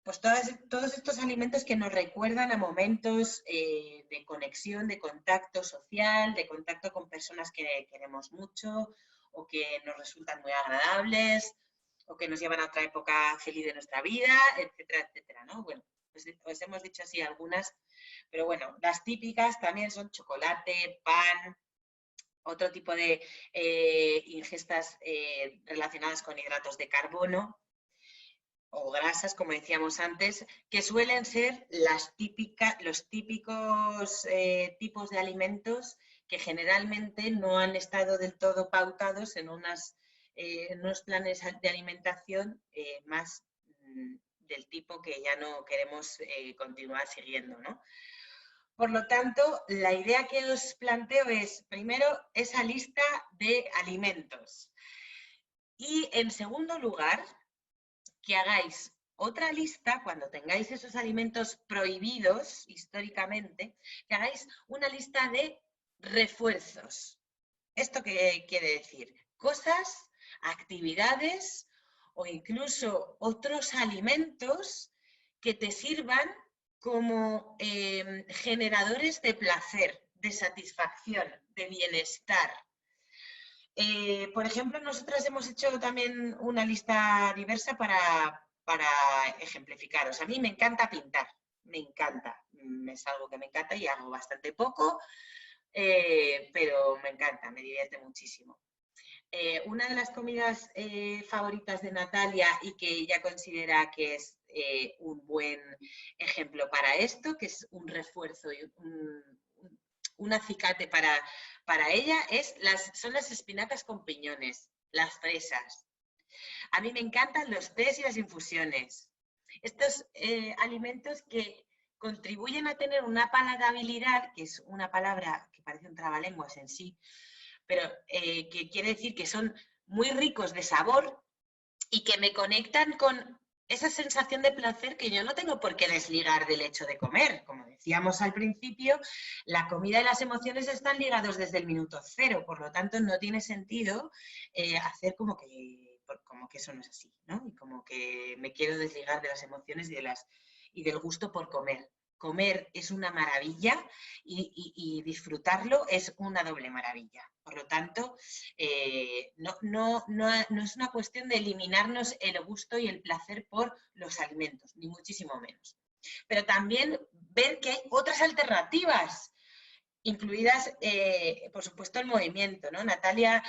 Pues todos estos alimentos que nos recuerdan a momentos de conexión, de contacto social, de contacto con personas que queremos mucho o que nos resultan muy agradables o que nos llevan a otra época feliz de nuestra vida, etcétera, etcétera, ¿no? Bueno, pues os hemos dicho así algunas, pero bueno, las típicas también son chocolate, pan, otro tipo de ingestas relacionadas con hidratos de carbono o grasas, como decíamos antes, que suelen ser los típicos tipos de alimentos que generalmente no han estado del todo pautados en unos planes de alimentación más del tipo que ya no queremos continuar siguiendo, ¿no? Por lo tanto, la idea que os planteo es, primero, esa lista de alimentos. Y, en segundo lugar, que hagáis otra lista, cuando tengáis esos alimentos prohibidos históricamente, que hagáis una lista de refuerzos. ¿Esto qué quiere decir? Cosas, actividades o incluso otros alimentos que te sirvan como generadores de placer, de satisfacción, de bienestar. Por ejemplo, nosotras hemos hecho también una lista diversa para ejemplificaros. A mí me encanta pintar, me encanta. Es algo que me encanta y hago bastante poco, pero me encanta, me divierte muchísimo. Una de las comidas favoritas de Natalia y que ella considera que es un buen ejemplo para esto, que es un refuerzo y un acicate para ella, son las espinacas con piñones, las fresas. A mí me encantan los tés y las infusiones. Estos alimentos que contribuyen a tener una palatabilidad, que es una palabra que parece un trabalenguas en sí, pero que quiere decir que son muy ricos de sabor y que me conectan con esa sensación de placer que yo no tengo por qué desligar del hecho de comer. Como decíamos al principio, la comida y las emociones están ligados desde el minuto cero, por lo tanto no tiene sentido hacer como que eso no es así, ¿no? Y como que me quiero desligar de las emociones y del gusto por comer. Comer es una maravilla y disfrutarlo es una doble maravilla. Por lo tanto, no es una cuestión de eliminarnos el gusto y el placer por los alimentos, ni muchísimo menos. Pero también ver que hay otras alternativas, incluidas, por supuesto, el movimiento, ¿no? Natalia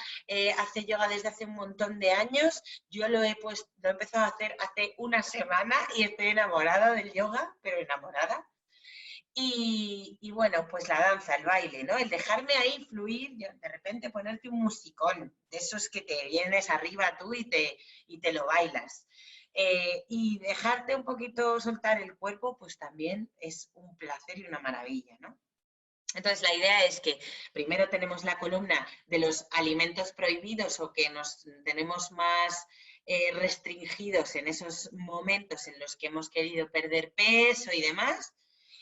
hace yoga desde hace un montón de años. Yo lo he empezado a hacer hace una semana y estoy enamorada del yoga, pero enamorada. Y bueno, pues la danza, el baile, ¿no? El dejarme ahí fluir, de repente ponerte un musicón, de esos que te vienes arriba tú y te lo bailas. Y dejarte un poquito soltar el cuerpo, pues también es un placer y una maravilla, ¿no? Entonces, la idea es que primero tenemos la columna de los alimentos prohibidos o que nos tenemos más restringidos en esos momentos en los que hemos querido perder peso y demás.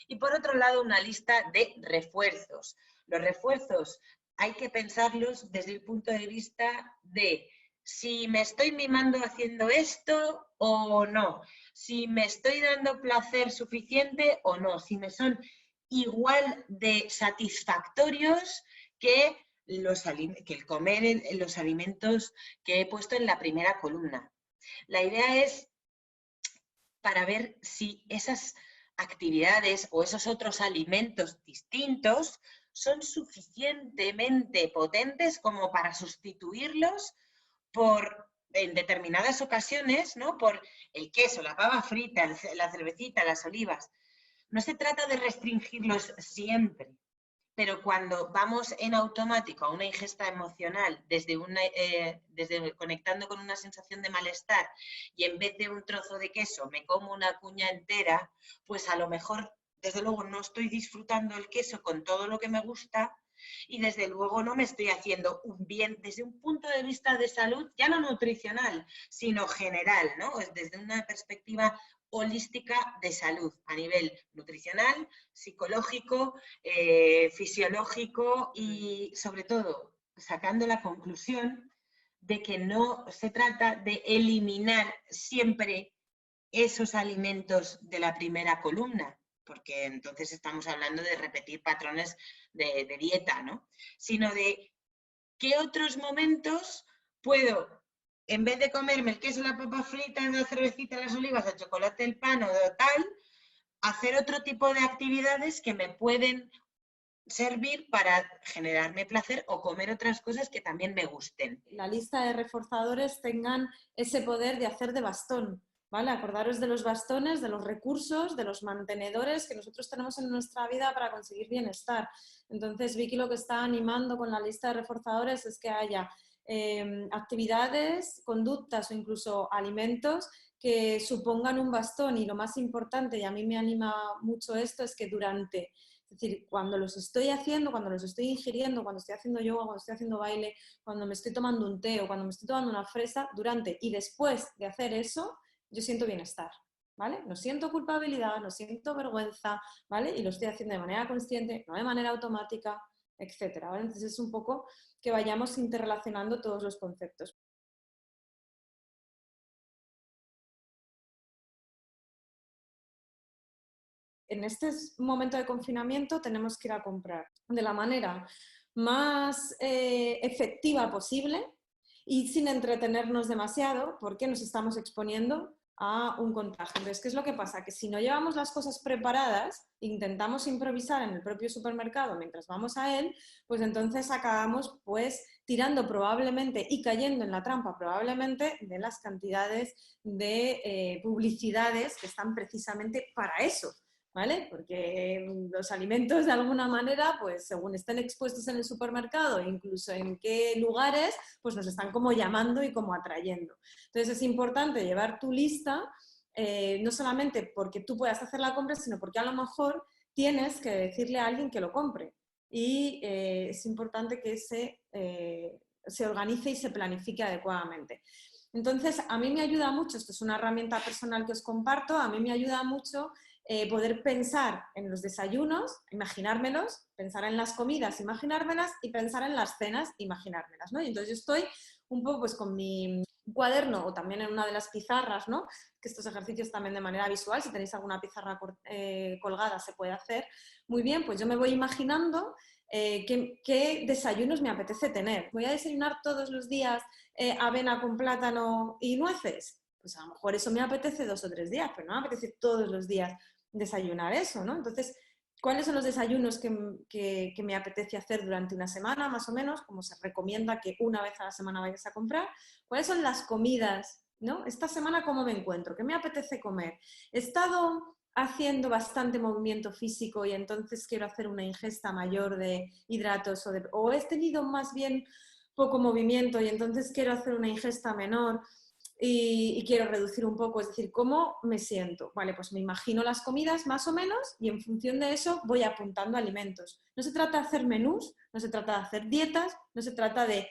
Y por otro lado, una lista de refuerzos. Los refuerzos hay que pensarlos desde el punto de vista de si me estoy mimando haciendo esto o no, si me estoy dando placer suficiente o no, si me son igual de satisfactorios que el comer los alimentos que he puesto en la primera columna. La idea es para ver si esas actividades o esos otros alimentos distintos son suficientemente potentes como para sustituirlos en determinadas ocasiones, ¿no? Por el queso, la pava frita, la cervecita, las olivas. No se trata de restringirlos siempre, pero cuando vamos en automático a una ingesta emocional, desde conectando con una sensación de malestar, y en vez de un trozo de queso me como una cuña entera, pues a lo mejor, desde luego, no estoy disfrutando el queso con todo lo que me gusta y desde luego no me estoy haciendo un bien desde un punto de vista de salud, ya no nutricional, sino general, ¿no? Desde una perspectiva holística de salud a nivel nutricional, psicológico, fisiológico y sobre todo sacando la conclusión de que no se trata de eliminar siempre esos alimentos de la primera columna, porque entonces estamos hablando de repetir patrones de dieta, ¿no? Sino de qué otros momentos puedo, en vez de comerme el queso, la papa frita, la cervecita, las olivas, el chocolate, el pan o tal, hacer otro tipo de actividades que me pueden servir para generarme placer o comer otras cosas que también me gusten. La lista de reforzadores tengan ese poder de hacer de bastón, ¿vale? Acordaros de los bastones, de los recursos, de los mantenedores que nosotros tenemos en nuestra vida para conseguir bienestar. Entonces, Vicky lo que está animando con la lista de reforzadores es que haya actividades, conductas o incluso alimentos que supongan un bastón, y lo más importante, y a mí me anima mucho esto, es que durante, es decir, cuando los estoy haciendo, cuando los estoy ingiriendo, cuando estoy haciendo yoga, cuando estoy haciendo baile, cuando me estoy tomando un té o cuando me estoy tomando una fresa, durante y después de hacer eso, yo siento bienestar, ¿vale? No siento culpabilidad, no siento vergüenza, ¿vale? Y lo estoy haciendo de manera consciente, no de manera automática, etcétera, ¿vale? Entonces es un poco que vayamos interrelacionando todos los conceptos. En este momento de confinamiento tenemos que ir a comprar de la manera más efectiva posible y sin entretenernos demasiado, porque nos estamos exponiendo a un contagio. Entonces, ¿qué es lo que pasa? Que si no llevamos las cosas preparadas, intentamos improvisar en el propio supermercado mientras vamos a él, pues entonces acabamos pues tirando probablemente y cayendo en la trampa probablemente de las cantidades de publicidades que están precisamente para eso. ¿Vale? Porque los alimentos de alguna manera, pues según estén expuestos en el supermercado, incluso en qué lugares, pues nos están como llamando y como atrayendo. Entonces es importante llevar tu lista, no solamente porque tú puedas hacer la compra, sino porque a lo mejor tienes que decirle a alguien que lo compre. Y es importante que se organice y se planifique adecuadamente. Entonces, a mí me ayuda mucho, esto es una herramienta personal que os comparto, a mí me ayuda mucho poder pensar en los desayunos, imaginármelos, pensar en las comidas, imaginármelas y pensar en las cenas, imaginármelas, ¿no? Y entonces yo estoy un poco pues con mi cuaderno o también en una de las pizarras, ¿no? Que estos ejercicios también de manera visual, si tenéis alguna pizarra colgada se puede hacer muy bien, pues yo me voy imaginando qué desayunos me apetece tener. ¿Voy a desayunar todos los días avena con plátano y nueces? Pues a lo mejor eso me apetece 2 o 3 días, pero no me apetece todos los días desayunar eso, ¿no? Entonces, ¿cuáles son los desayunos que me apetece hacer durante una semana, más o menos? Como se recomienda que una vez a la semana vayas a comprar. ¿Cuáles son las comidas, ¿no? Esta semana, ¿cómo me encuentro? ¿Qué me apetece comer? He estado haciendo bastante movimiento físico y entonces quiero hacer una ingesta mayor de hidratos o he tenido más bien poco movimiento y entonces quiero hacer una ingesta menor y quiero reducir un poco, es decir, ¿cómo me siento? Vale, pues me imagino las comidas más o menos y en función de eso voy apuntando alimentos. No se trata de hacer menús, no se trata de hacer dietas, no se trata de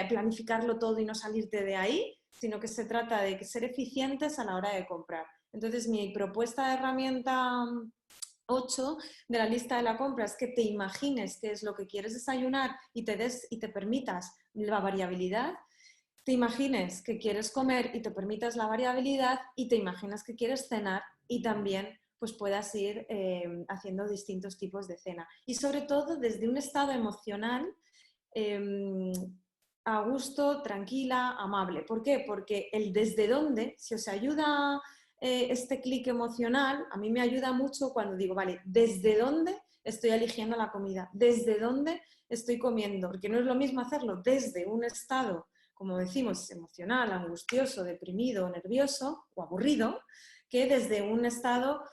planificarlo todo y no salirte de ahí, sino que se trata de ser eficientes a la hora de comprar. Entonces, mi propuesta de herramienta 8 de la lista de la compra es que te imagines qué es lo que quieres desayunar y te permitas la variabilidad, te imagines que quieres comer y te permitas la variabilidad y te imaginas que quieres cenar y también pues puedas ir haciendo distintos tipos de cena. Y sobre todo desde un estado emocional a gusto, tranquila, amable. ¿Por qué? Porque el desde dónde, si os ayuda este clic emocional, a mí me ayuda mucho cuando digo, vale, ¿desde dónde estoy eligiendo la comida? ¿Desde dónde estoy comiendo? Porque no es lo mismo hacerlo desde un estado, como decimos, emocional, angustioso, deprimido, nervioso o aburrido, que desde un estado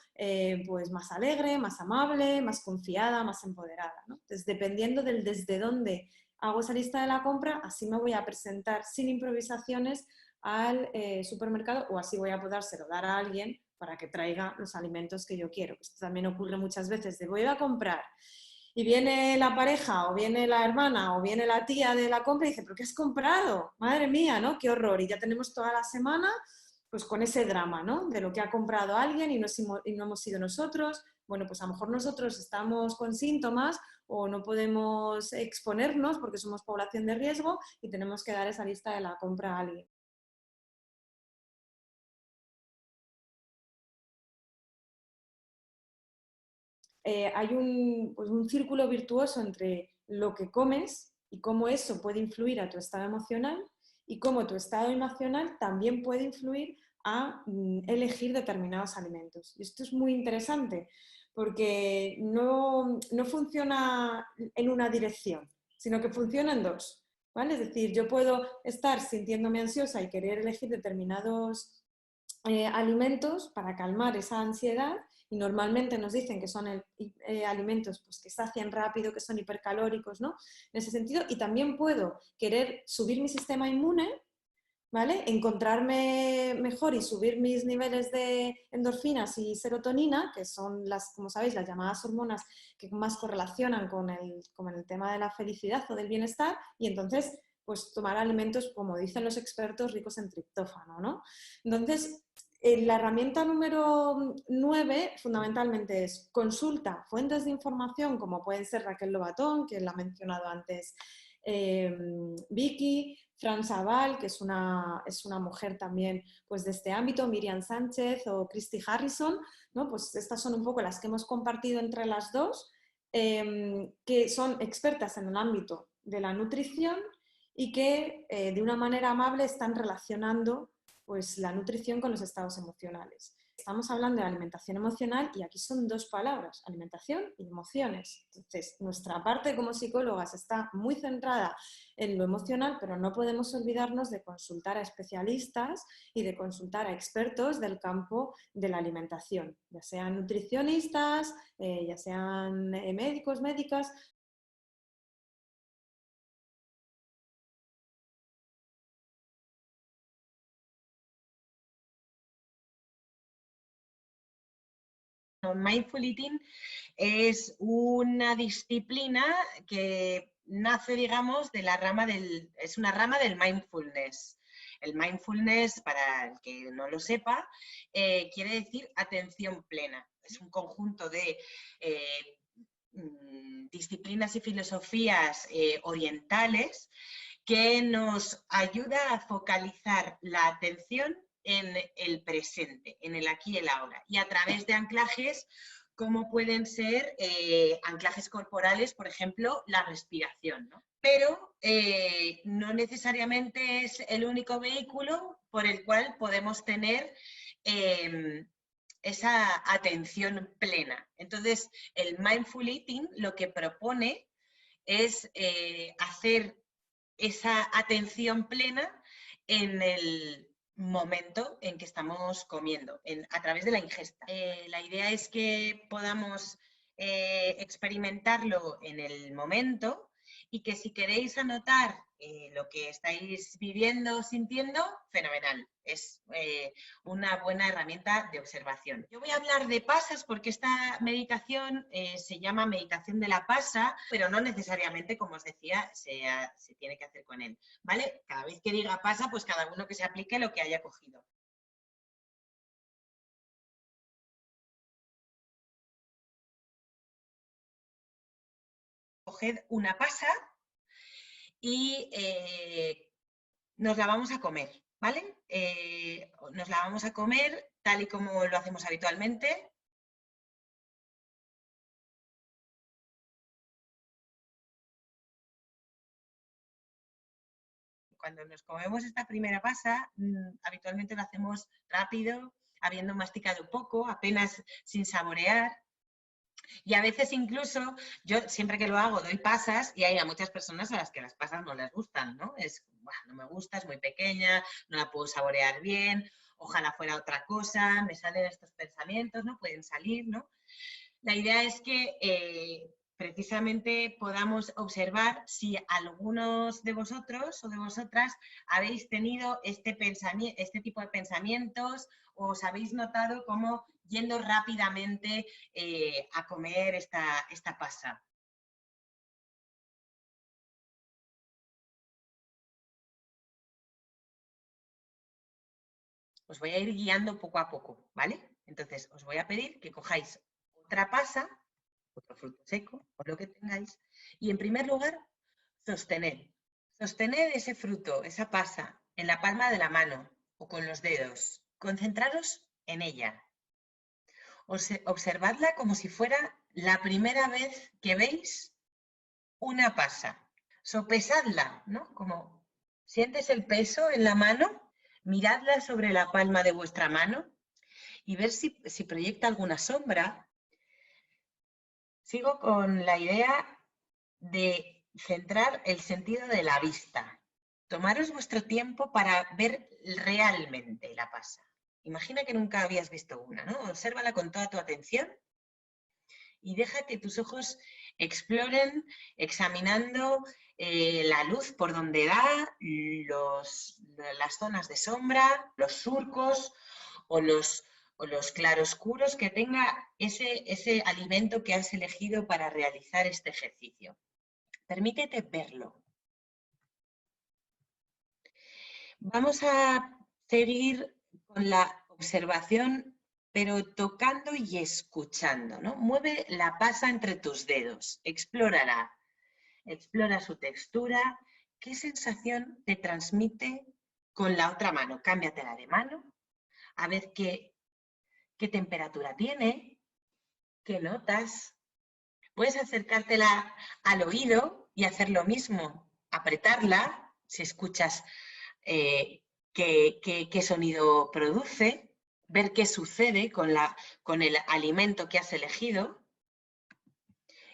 pues más alegre, más amable, más confiada, más empoderada, ¿no? Entonces, dependiendo del desde dónde hago esa lista de la compra, así me voy a presentar sin improvisaciones al supermercado o así voy a podérselo dar a alguien para que traiga los alimentos que yo quiero. Esto también ocurre muchas veces de voy a comprar y viene la pareja o viene la hermana o viene la tía de la compra y dice, ¿pero qué has comprado? Madre mía, ¿no? Qué horror. Y ya tenemos toda la semana pues con ese drama, ¿no? De lo que ha comprado alguien y no hemos sido nosotros. Bueno, pues a lo mejor nosotros estamos con síntomas o no podemos exponernos porque somos población de riesgo y tenemos que dar esa lista de la compra a alguien. Hay pues un círculo virtuoso entre lo que comes y cómo eso puede influir a tu estado emocional y cómo tu estado emocional también puede influir a elegir determinados alimentos. Y esto es muy interesante porque no funciona en una dirección, sino que funciona en dos. ¿Vale? Es decir, yo puedo estar sintiéndome ansiosa y querer elegir determinados alimentos para calmar esa ansiedad y normalmente nos dicen que son alimentos pues, que sacian rápido, que son hipercalóricos, ¿no? En ese sentido, y también puedo querer subir mi sistema inmune, ¿vale? Encontrarme mejor y subir mis niveles de endorfinas y serotonina, que son como sabéis, las llamadas hormonas que más correlacionan con el tema de la felicidad o del bienestar, y entonces pues tomar alimentos, como dicen los expertos, ricos en triptófano, ¿no? Entonces, la herramienta número 9 fundamentalmente es consulta fuentes de información como pueden ser Raquel Lobatón, que la ha mencionado antes Vicky, Fran Sabal, que es una mujer también pues, de este ámbito, Miriam Sánchez o Christy Harrison, ¿no? Pues estas son un poco las que hemos compartido entre las dos. que son expertas en el ámbito de la nutrición y que de una manera amable están relacionando pues, la nutrición con los estados emocionales. Estamos hablando de alimentación emocional y aquí son dos palabras, alimentación y emociones. Entonces, nuestra parte como psicólogas está muy centrada en lo emocional, pero no podemos olvidarnos de consultar a especialistas y de consultar a expertos del campo de la alimentación, ya sean nutricionistas, ya sean médicos, médicas. Mindful Eating es una disciplina que nace, digamos, de la rama es una rama del mindfulness. El mindfulness, para el que no lo sepa, quiere decir atención plena. Es un conjunto de disciplinas y filosofías orientales que nos ayuda a focalizar la atención en el presente, en el aquí y el ahora, y a través de anclajes como pueden ser anclajes corporales, por ejemplo, la respiración, ¿no? Pero no necesariamente es el único vehículo por el cual podemos tener esa atención plena. Entonces, el Mindful Eating lo que propone es hacer esa atención plena en el momento en que estamos comiendo, a través de la ingesta. La idea es que podamos experimentarlo en el momento y que si queréis anotar lo que estáis viviendo, sintiendo, fenomenal. Es una buena herramienta de observación. Yo voy a hablar de pasas porque esta meditación se llama meditación de la pasa, pero no necesariamente, como os decía, se tiene que hacer con él, ¿vale? Cada vez que diga pasa, pues cada uno que se aplique lo que haya cogido. Coged una pasa y nos la vamos a comer, ¿vale? Nos la vamos a comer tal y como lo hacemos habitualmente. Cuando nos comemos esta primera pasa, habitualmente lo hacemos rápido, habiendo masticado poco, apenas sin saborear. Y a veces incluso, yo siempre que lo hago doy pasas y hay a muchas personas a las que las pasas no les gustan, ¿no? No me gusta, es muy pequeña, no la puedo saborear bien, ojalá fuera otra cosa, me salen estos pensamientos, ¿no? Pueden salir, ¿no? La idea es que precisamente podamos observar si algunos de vosotros o de vosotras habéis tenido este tipo de pensamientos o os habéis notado como yendo rápidamente a comer esta pasa. Os voy a ir guiando poco a poco, ¿vale? Entonces, os voy a pedir que cojáis otra pasa, otro fruto seco, o lo que tengáis, y en primer lugar, sostened ese fruto, esa pasa, en la palma de la mano o con los dedos. Concentraros en ella. Observadla como si fuera la primera vez que veis una pasa. Sopesadla, ¿no? Como sientes el peso en la mano, miradla sobre la palma de vuestra mano y ver si proyecta alguna sombra. Sigo con la idea de centrar el sentido de la vista. Tomaros vuestro tiempo para ver realmente la pasa. Imagina que nunca habías visto una, ¿no? Obsérvala con toda tu atención y deja que tus ojos exploren examinando la luz por donde da, las zonas de sombra, los surcos o los claroscuros que tenga ese alimento que has elegido para realizar este ejercicio. Permítete verlo. Vamos a seguir con la observación, pero tocando y escuchando, ¿no? Mueve la pasa entre tus dedos, explórala, explora su textura, qué sensación te transmite con la otra mano. Cámbiatela de mano, a ver qué temperatura tiene, qué notas. Puedes acercártela al oído y hacer lo mismo, apretarla, si escuchas qué sonido produce, ver qué sucede con el alimento que has elegido.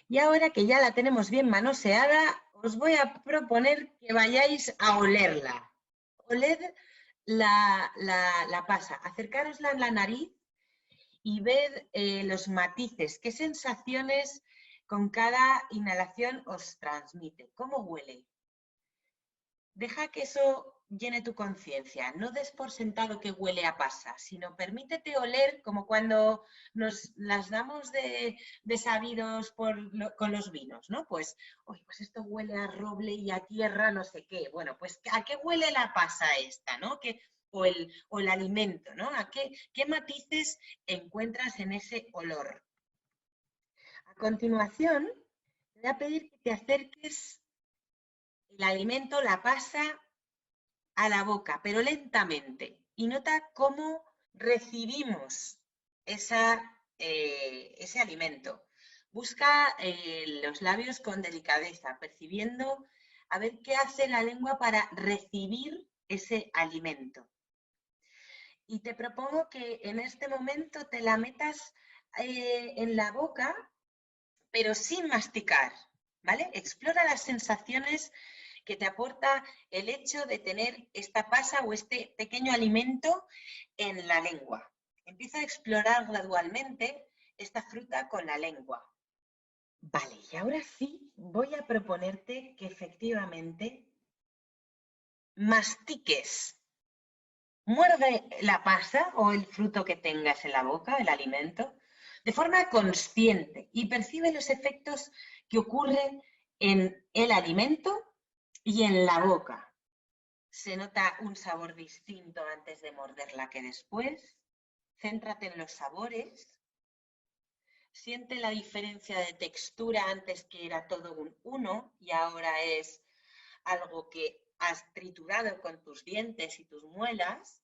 Y ahora que ya la tenemos bien manoseada, os voy a proponer que vayáis a olerla. Oled la pasa, acercárosla en la nariz y ved los matices, qué sensaciones con cada inhalación os transmite, cómo huele. Deja que eso llene tu conciencia, no des por sentado que huele a pasa, sino permítete oler como cuando nos las damos de sabidos con los vinos, ¿no? Pues esto huele a roble y a tierra, no sé qué. Bueno, pues ¿a qué huele la pasa esta, no? O el alimento, ¿no? ¿A qué matices encuentras en ese olor? A continuación, te voy a pedir que te acerques el alimento, la pasa, a la boca, pero lentamente. Y nota cómo recibimos ese alimento. Busca los labios con delicadeza, percibiendo a ver qué hace la lengua para recibir ese alimento. Y te propongo que en este momento te la metas en la boca, pero sin masticar, ¿vale? Explora las sensaciones que te aporta el hecho de tener esta pasa o este pequeño alimento en la lengua. Empieza a explorar gradualmente esta fruta con la lengua. Vale, y ahora sí voy a proponerte que efectivamente mastiques. Muerde la pasa o el fruto que tengas en la boca, el alimento, de forma consciente y percibe los efectos que ocurren en el alimento y en la boca. ¿Se nota un sabor distinto antes de morderla que después? Céntrate en los sabores. Siente la diferencia de textura antes que era todo un uno y ahora es algo que has triturado con tus dientes y tus muelas.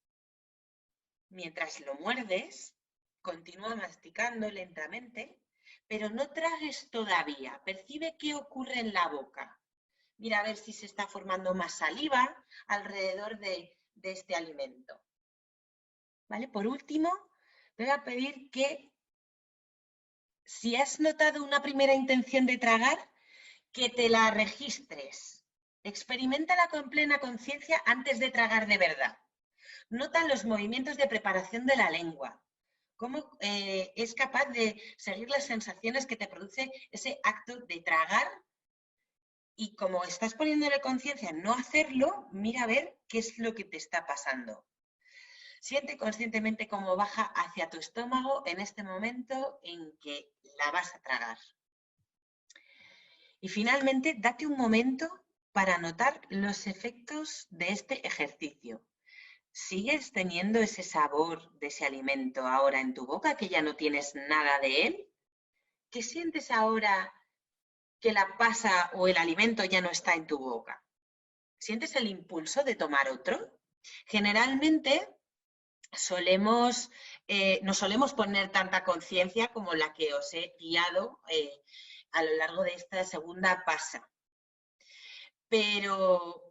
Mientras lo muerdes, continúa masticando lentamente, pero no tragues todavía. Percibe qué ocurre en la boca. Mira a ver si se está formando más saliva alrededor de este alimento. ¿Vale? Por último, te voy a pedir que, si has notado una primera intención de tragar, que te la registres. Experiméntala con plena conciencia antes de tragar de verdad. Nota los movimientos de preparación de la lengua. Cómo es capaz de seguir las sensaciones que te produce ese acto de tragar. Y como estás poniéndole conciencia en no hacerlo, mira a ver qué es lo que te está pasando. Siente conscientemente cómo baja hacia tu estómago en este momento en que la vas a tragar. Y finalmente, date un momento para notar los efectos de este ejercicio. ¿Sigues teniendo ese sabor de ese alimento ahora en tu boca, que ya no tienes nada de él? ¿Qué sientes ahora que la pasa o el alimento ya no está en tu boca? ¿Sientes el impulso de tomar otro? Generalmente no solemos poner tanta conciencia como la que os he guiado a lo largo de esta segunda pasa. Pero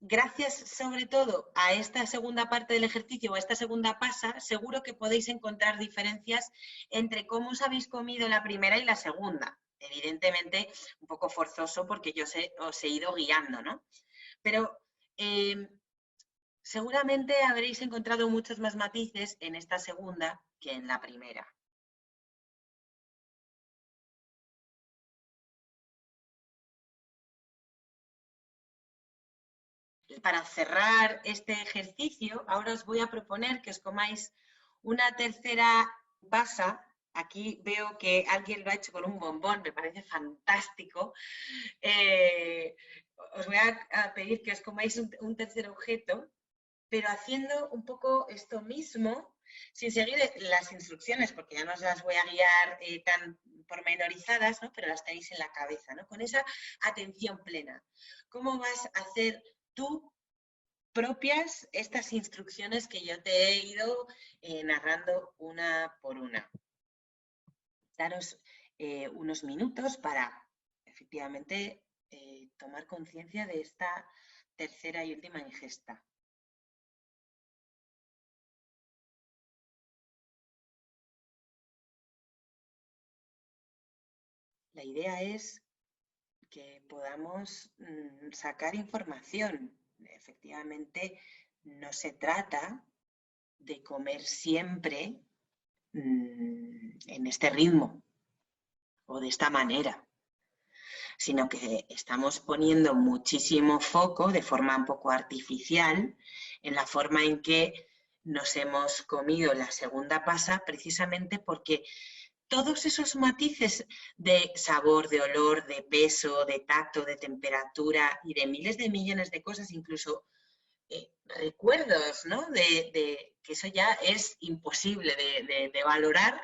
gracias sobre todo a esta segunda parte del ejercicio o a esta segunda pasa, seguro que podéis encontrar diferencias entre cómo os habéis comido la primera y la segunda. Evidentemente, un poco forzoso porque yo os he ido guiando, ¿no? Pero seguramente habréis encontrado muchos más matices en esta segunda que en la primera. Para cerrar este ejercicio, ahora os voy a proponer que os comáis una tercera pasa. Aquí veo que alguien lo ha hecho con un bombón, me parece fantástico. Os voy a pedir que os comáis un tercer objeto, pero haciendo un poco esto mismo, sin seguir las instrucciones, porque ya no os las voy a guiar tan pormenorizadas, ¿no? Pero las tenéis en la cabeza, ¿no? Con esa atención plena. ¿Cómo vas a hacer tú propias estas instrucciones que yo te he ido narrando una por una? Daros unos minutos para efectivamente tomar conciencia de esta tercera y última ingesta. La idea es que podamos sacar información. Efectivamente, no se trata de comer siempre en este ritmo o de esta manera, sino que estamos poniendo muchísimo foco de forma un poco artificial en la forma en que nos hemos comido la segunda pasa, precisamente porque todos esos matices de sabor, de olor, de peso, de tacto, de temperatura y de miles de millones de cosas, incluso recuerdos, ¿no? Que eso ya es imposible de valorar,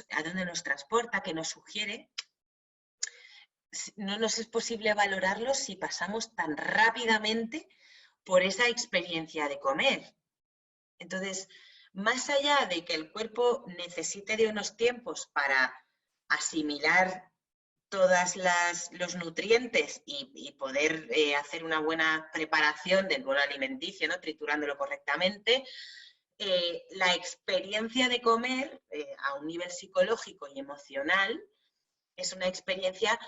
a dónde nos transporta, qué nos sugiere. No nos es posible valorarlos si pasamos tan rápidamente por esa experiencia de comer. Entonces, más allá de que el cuerpo necesite de unos tiempos para asimilar todos los nutrientes y poder hacer una buena preparación del bolo alimenticio, ¿no? Triturándolo correctamente, la experiencia de comer a un nivel psicológico y emocional es una experiencia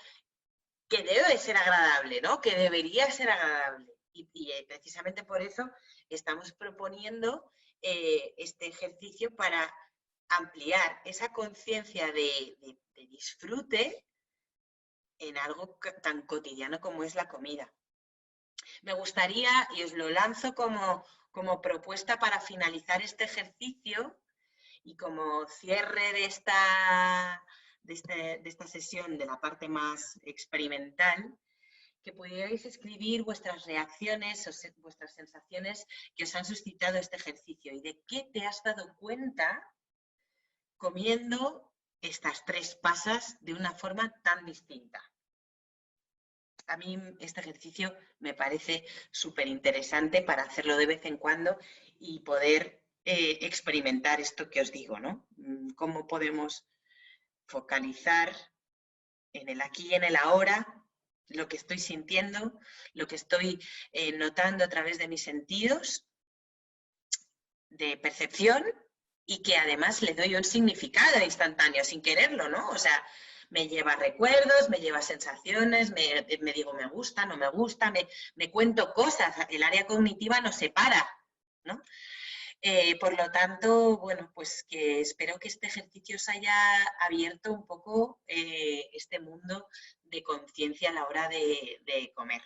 que debe de ser agradable, ¿no? Que debería ser agradable. Y precisamente por eso estamos proponiendo este ejercicio para ampliar esa conciencia de disfrute en algo tan cotidiano como es la comida. Me gustaría, y os lo lanzo como propuesta para finalizar este ejercicio y como cierre de esta sesión, de la parte más experimental, que pudierais escribir vuestras reacciones, vuestras sensaciones que os han suscitado este ejercicio y de qué te has dado cuenta comiendo estas tres pasas de una forma tan distinta. A mí este ejercicio me parece súper interesante para hacerlo de vez en cuando y poder experimentar esto que os digo, ¿no? Cómo podemos focalizar en el aquí y en el ahora lo que estoy sintiendo, lo que estoy notando a través de mis sentidos de percepción y que además le doy un significado instantáneo sin quererlo, ¿no? O sea, me lleva recuerdos, me lleva sensaciones, me digo me gusta, no me gusta, me cuento cosas, el área cognitiva no se para, ¿no? Por lo tanto, bueno, pues que espero que este ejercicio os haya abierto un poco este mundo de conciencia a la hora de comer.